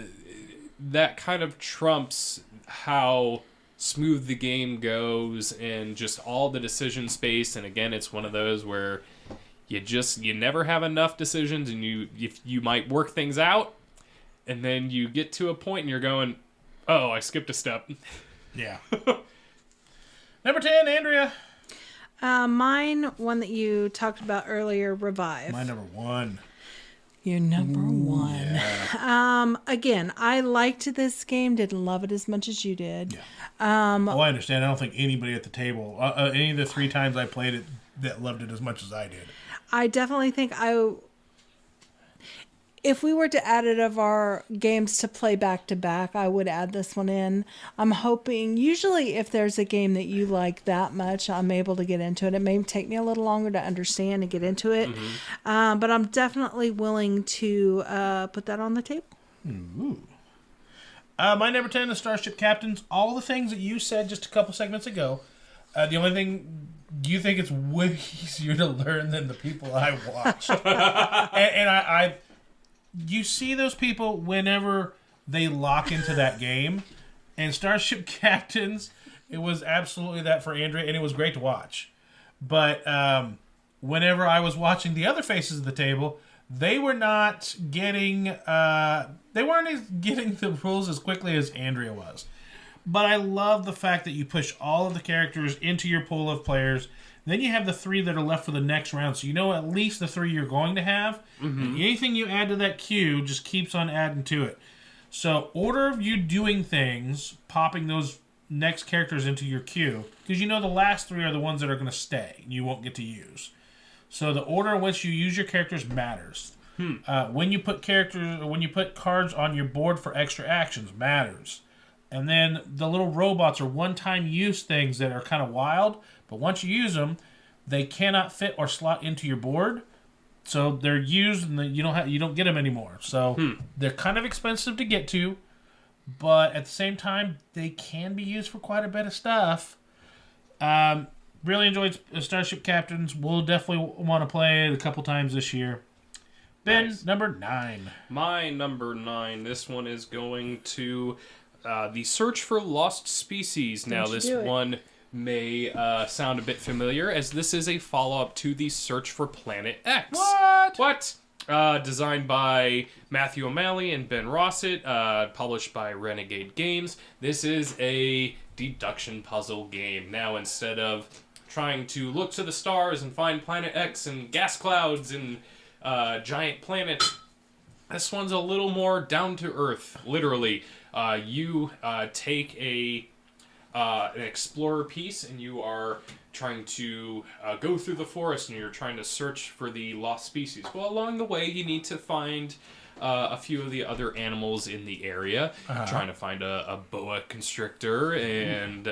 that kind of trumps how smooth the game goes and just all the decision space. And again, it's one of those where you never have enough decisions, and you might work things out, and then you get to a point and you're going, oh, I skipped a step. Yeah. Number 10, Andrea. Mine, one that you talked about earlier, Revive. My number 1. Your number 1. Yeah. Again, I liked this game. Didn't love it as much as you did. Yeah. I understand. I don't think anybody at the table, any of the 3 times I played it, that loved it as much as I did. I definitely think if we were to add it of our games to play back to back, I would add this one in. I'm hoping, usually if there's a game that you like that much, I'm able to get into it. It may take me a little longer to understand and get into it. Mm-hmm. But I'm definitely willing to put that on the table. Ooh. My number 10 is Starship Captains. All the things that you said just a couple segments ago. The only thing, you think it's way easier to learn than the people I watch. and I you see those people whenever they lock into that game. And Starship Captains, it was absolutely that for Andrea, and it was great to watch. But whenever I was watching the other faces of the table, they were not getting... they weren't getting the rules as quickly as Andrea was. But I love the fact that you push all of the characters into your pool of players. Then you have the 3 that are left for the next round, so you know at least the 3 you're going to have. Mm-hmm. And anything you add to that queue just keeps on adding to it. So order of you doing things, popping those next characters into your queue, because you know the last 3 are the ones that are going to stay and you won't get to use. So the order in which you use your characters matters. When you put cards on your board for extra actions matters. And then the little robots are one-time use things that are kind of wild, but once you use them, they cannot fit or slot into your board. So they're used and you don't get them anymore. So they're kind of expensive to get to, but at the same time, they can be used for quite a bit of stuff. Really enjoyed Starship Captains. We'll definitely want to play it a couple times this year. Ben, Nice. number 9. My number 9. This one is going to the Search for Lost Species. Now, this one may sound a bit familiar, as this is a follow-up to the Search for Planet X. What? Designed by Matthew O'Malley and Ben Rossett, published by Renegade Games. This is a deduction puzzle game. Now, instead of trying to look to the stars and find Planet X and gas clouds and giant planets, this one's a little more down to earth. Literally, you take an explorer piece and you are trying to go through the forest and you're trying to search for the lost species. Well, along the way, you need to find a few of the other animals in the area. Trying to find a boa constrictor and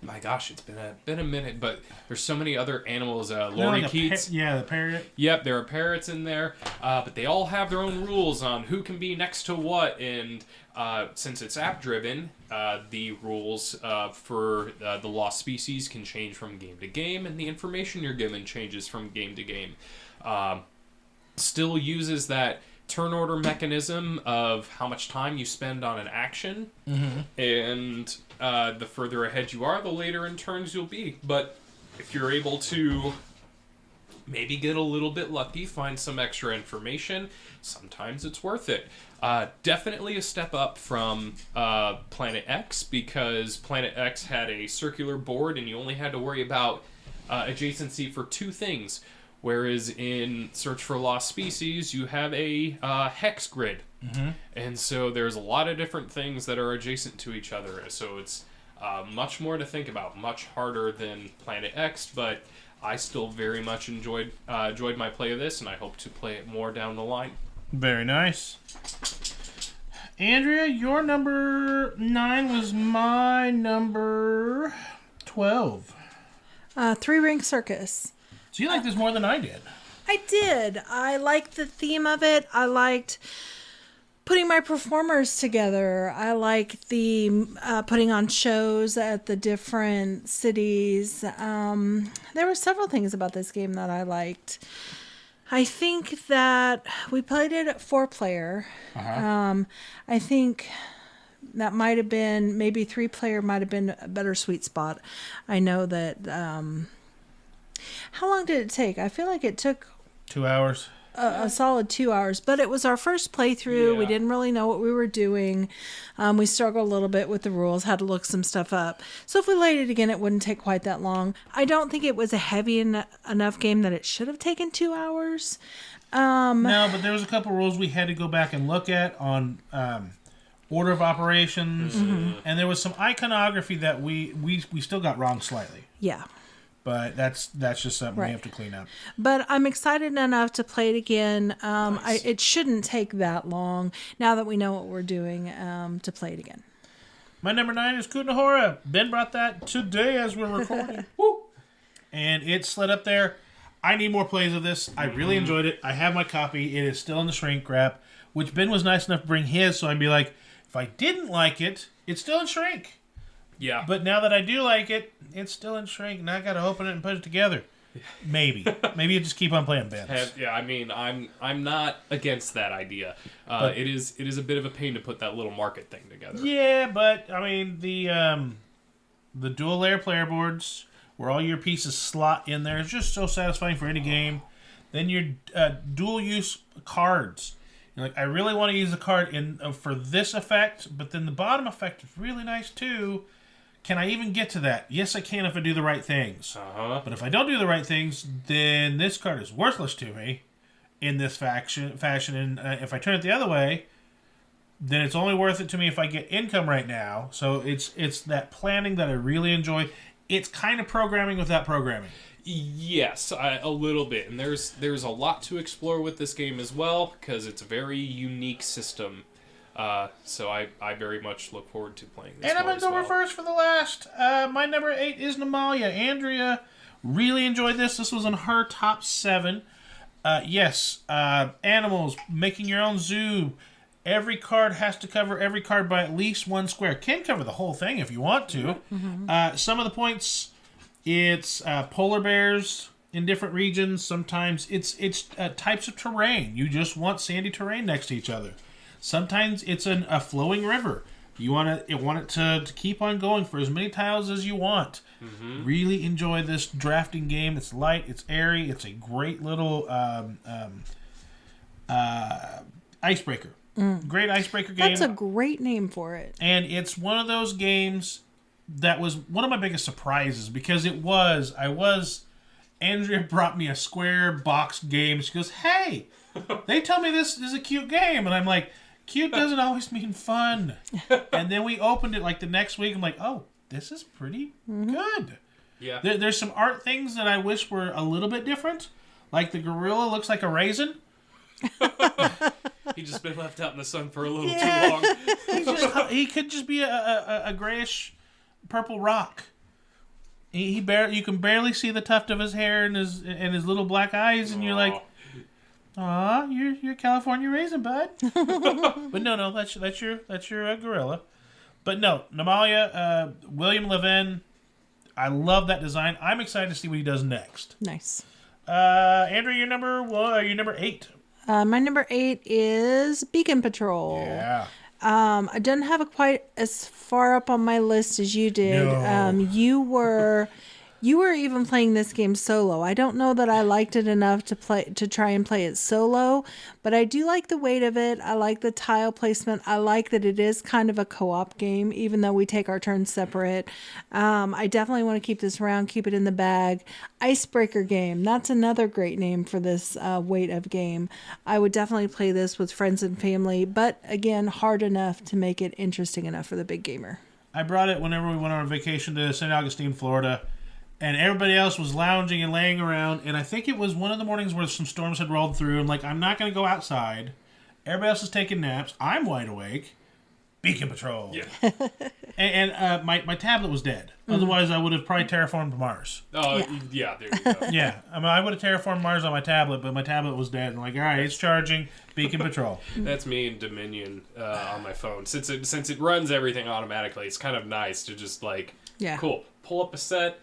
my gosh, it's been a minute, but there's so many other animals. Lorikeets. The parrot. Yep, there are parrots in there, but they all have their own rules on who can be next to what, and since it's app-driven, the rules for the lost species can change from game to game, and the information you're given changes from game to game. Still uses that turn order mechanism of how much time you spend on an action, and the further ahead you are, the later in turns you'll be. But if you're able to maybe get a little bit lucky, find some extra information, sometimes it's worth it. Definitely a step up from Planet X, because Planet X had a circular board and you only had to worry about adjacency for 2 things. Whereas in Search for Lost Species, you have a hex grid. And so there's a lot of different things that are adjacent to each other. So it's much more to think about, much harder than Planet X, but I still very much enjoyed my play of this, and I hope to play it more down the line. Very nice. Andrea, your number 9 was my number 12. 3 Ring Circus. So you like this more than I did. I did. I liked the theme of it. I liked putting my performers together. I liked the putting on shows at the different cities. There were several things about this game that I liked. I think that we played it at 4-player. I think that might have been, maybe 3-player might have been a better sweet spot. I know that... how long did it take? I feel like it took 2 hours. A solid 2 hours, but it was our first playthrough. Yeah. We didn't really know what we were doing. We struggled a little bit with the rules, had to look some stuff up. So if we played it again, it wouldn't take quite that long. I don't think it was a heavy enough game that it should have taken 2 hours. No, but there was a couple rules we had to go back and look at on order of operations, and there was some iconography that we still got wrong slightly. Yeah. But that's just something we have to clean up. But I'm excited enough to play it again. Nice. It shouldn't take that long, now that we know what we're doing, to play it again. My number 9 is Kunahora. Ben brought that today as we're recording. Woo! And it slid up there. I need more plays of this. I really enjoyed it. I have my copy. It is still in the shrink wrap, which Ben was nice enough to bring his, so I'd be like, if I didn't like it, it's still in shrink. Yeah. But now that I do like it, it's still in shrink, and I got to open it and put it together. Maybe you just keep on playing Ben's. Yeah, I mean, I'm not against that idea. It is a bit of a pain to put that little market thing together. Yeah, but I mean the dual layer player boards where all your pieces slot in there is just so satisfying for any game. Then your dual use cards. You're like, I really want to use the card in for this effect, but then the bottom effect is really nice too. Can I even get to that? Yes, I can if I do the right things. But if I don't do the right things, then this card is worthless to me in this fashion. And if I turn it the other way, then it's only worth it to me if I get income right now. So it's that planning that I really enjoy. It's kind of programming without programming. Yes, a little bit. And there's a lot to explore with this game as well, because it's a very unique system. So I very much look forward to playing this. And I'm going to go reverse for the last. My number 8 is Namalia. Andrea really enjoyed this. This was in her top 7. Yes, animals, making your own zoo. Every card has to cover every card by at least 1 square. Can cover the whole thing if you want to. Some of the points It's polar bears in different regions. Sometimes it's types of terrain. You just want sandy terrain next to each other. Sometimes it's a flowing river. You want it to keep on going for as many tiles as you want. Mm-hmm. Really enjoy this drafting game. It's light. It's airy. It's a great little icebreaker. Great icebreaker game. That's a great name for it. And it's one of those games that was one of my biggest surprises because Andrea brought me a square boxed game. She goes, "Hey, they tell me this is a cute game." And I'm like, cute doesn't always mean fun. And then we opened it like the next week. I'm like, oh, this is pretty good. Yeah. There's some art things that I wish were a little bit different. Like the gorilla looks like a raisin. He's just been left out in the sun for a little too long. He could just be a grayish purple rock. You can barely see the tuft of his hair and his little black eyes, and you're like, "Aw, you're a California raisin, bud." But no, that's your gorilla. But no, Namalia, William Levin, I love that design. I'm excited to see what he does next. Nice. Andrew, your number 8. My number 8 is Beacon Patrol. Yeah. I didn't have it quite as far up on my list as you did. No. You were even playing this game solo. I don't know that I liked it enough to try and play it solo, but I do like the weight of it. I like the tile placement. I like that it is kind of a co-op game, even though we take our turns separate. I definitely want to keep this around, keep it in the bag. Icebreaker game. That's another great name for this weight of game. I would definitely play this with friends and family, but again, hard enough to make it interesting enough for the big gamer. I brought it whenever we went on vacation to St. Augustine, Florida. And everybody else was lounging and laying around. And I think it was one of the mornings where some storms had rolled through. I'm like, I'm not going to go outside. Everybody else is taking naps. I'm wide awake. Beacon Patrol. Yeah. and my tablet was dead. Otherwise, I would have probably terraformed Mars. Oh, yeah, there you go. Yeah. I would have terraformed Mars on my tablet, but my tablet was dead. I'm like, all right, it's charging. Beacon Patrol. That's me in Dominion on my phone. Since it runs everything automatically, it's kind of nice to just cool, pull up a set,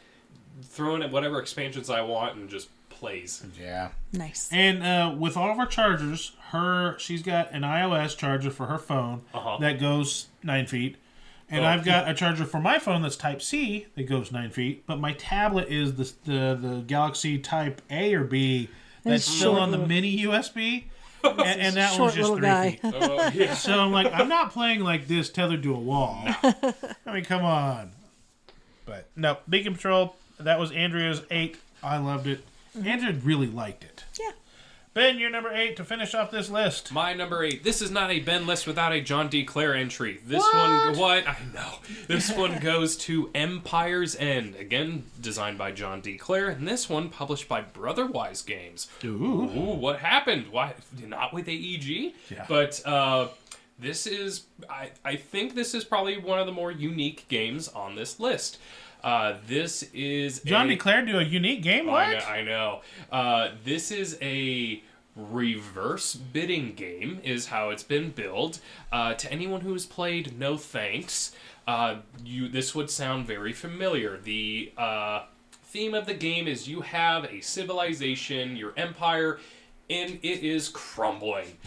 throw in whatever expansions I want, and just plays. Yeah. Nice. And with all of our chargers, she's got an iOS charger for her phone that goes 9 feet. And I've got a charger for my phone that's Type-C that goes 9 feet. But my tablet is the Galaxy Type A or B that's still on the mini USB. and that one's just 3 feet. Oh, yeah. So I'm like, I'm not playing like this tethered to a wall. I mean, come on. But no, Beacon Patrol, that was Andrea's 8. I loved it. Andrea really liked it. Yeah. Ben, you're number 8 to finish off this list. My number 8. This is not a Ben list without a John D. Clare entry. This What? one, I know. This one goes to Empire's End. Again, designed by John D. Clare. And this one published by Brotherwise Games. Ooh. What happened? Why not with AEG? Yeah. But this is, I think this is probably one of the more unique games on this list. This is John D. Clare do a unique game? What? I know. This is a reverse bidding game, is how it's been billed. To anyone who's played No Thanks, this would sound very familiar. The theme of the game is you have a civilization, your empire, and it is crumbling.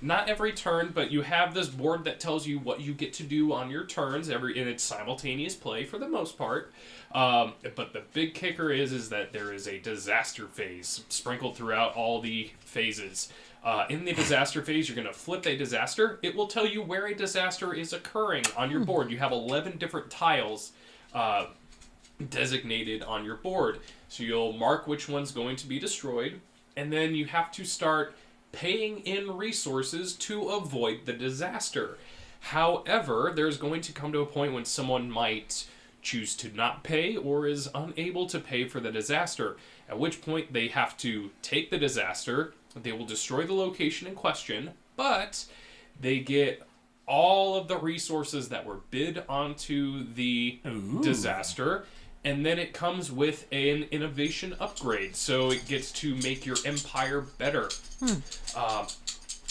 Not every turn, but you have this board that tells you what you get to do on your turns, and it's simultaneous play for the most part. But the big kicker is that there is a disaster phase sprinkled throughout all the phases. In the disaster phase, you're going to flip a disaster. It will tell you where a disaster is occurring on your board. You have 11 different tiles designated on your board. So you'll mark which one's going to be destroyed, and then you have to start paying in resources to avoid the disaster. However, there's going to come to a point when someone might choose to not pay or is unable to pay for the disaster, at which point they have to take the disaster. They will destroy the location in question, but they get all of the resources that were bid onto the disaster. And then it comes with an innovation upgrade, so it gets to make your empire better.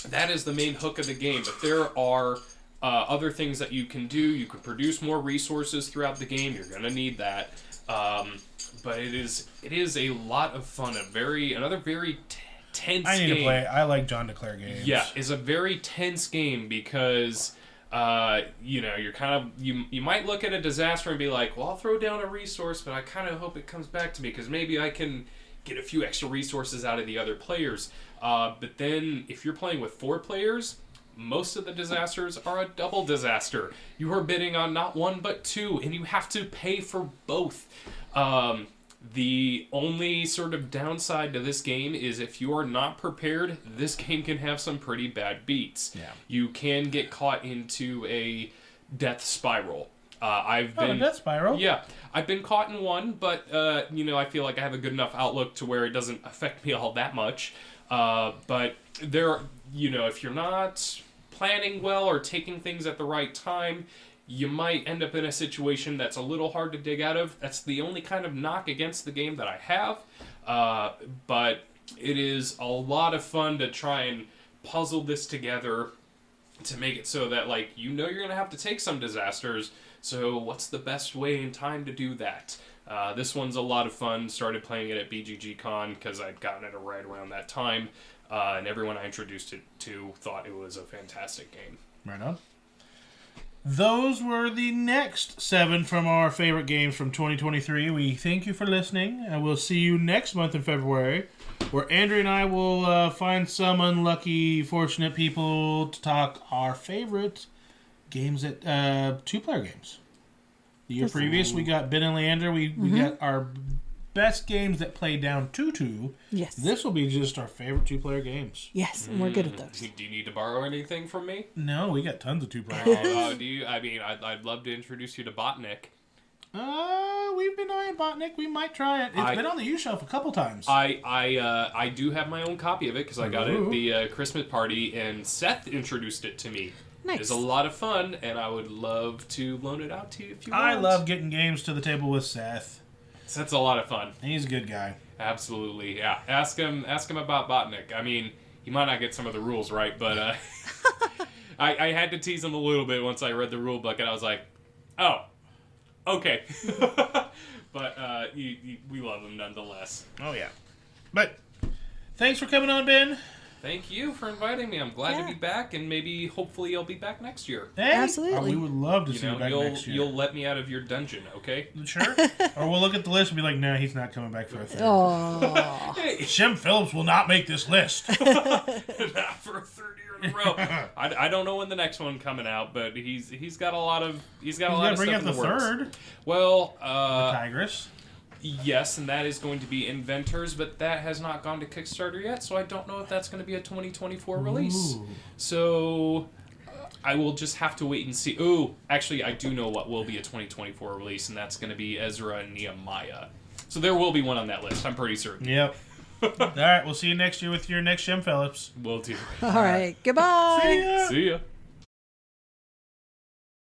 That is the main hook of the game, but there are other things that you can do. You can produce more resources throughout the game. You're going to need that. But it is a lot of fun. Another very tense game. I need to play. I like John DeClaire games. Yeah, it's a very tense game because you're kind of you might look at a disaster and be like, well, I'll throw down a resource, but I kind of hope it comes back to me because maybe I can get a few extra resources out of the other players. But then if you're playing with 4 players, most of the disasters are a double disaster. You are bidding on not 1 but 2, and you have to pay for both. The only sort of downside to this game is if you are not prepared, this game can have some pretty bad beats. Yeah. You can get caught into a death spiral. A death spiral? Yeah. I've been caught in one, but, I feel like I have a good enough outlook to where it doesn't affect me all that much. But there, if you're not planning well or taking things at the right time, you might end up in a situation that's a little hard to dig out of. That's the only kind of knock against the game that I have. But it is a lot of fun to try and puzzle this together to make it so that, you're going to have to take some disasters. So what's the best way and time to do that? This one's a lot of fun. Started playing it at BGGCon because I'd gotten it right around that time. And everyone I introduced it to thought it was a fantastic game. Right on. Those were the next 7 from our favorite games from 2023. We thank you for listening, and we'll see you next month in February, where Andrew and I will find some unlucky, fortunate people to talk our favorite games at 2-player games. The year previous, we got Ben and Leander. We got our best games that play down 2-2. Yes. This will be just our favorite 2-player games. Yes, and we're good at those. Do you need to borrow anything from me? No, we got tons of 2-player games. Do you? I mean, I'd love to introduce you to Botnik. We've been eyeing Botnik. We might try it. It's been on the U-shelf a couple times. I do have my own copy of it because I got it at the Christmas party, and Seth introduced it to me. Nice. It's a lot of fun, and I would love to loan it out to you if you want. I love getting games to the table with Seth. That's a lot of fun. He's a good guy. Absolutely, yeah. Ask him about Botnik. I mean, he might not get some of the rules right, but I had to tease him a little bit once I read the rule book, and I was like, oh, okay. But we love him nonetheless. Oh, yeah. But thanks for coming on, Ben. Thank you for inviting me. I'm glad to be back, and maybe, hopefully, I'll be back next year. Hey, absolutely. We would love to see you back next year. You'll let me out of your dungeon, okay? Sure. Or we'll look at the list and be like, no, he's not coming back for a third. Oh. Hey. Shem Phillips will not make this list. Not for a third year in a row. I don't know when the next one coming out, but he's got a lot of stuff in the works. Third. Well, the Tigress. Yes, and that is going to be Inventors, but that has not gone to Kickstarter yet, so I don't know if that's going to be a 2024 release. Ooh. So I will just have to wait and see. Ooh, actually, I do know what will be a 2024 release, and that's going to be Ezra and Nehemiah. So there will be one on that list, I'm pretty certain. Yep. All right, we'll see you next year with your next Shem Phillips. Will do. All right, goodbye. See ya. See ya.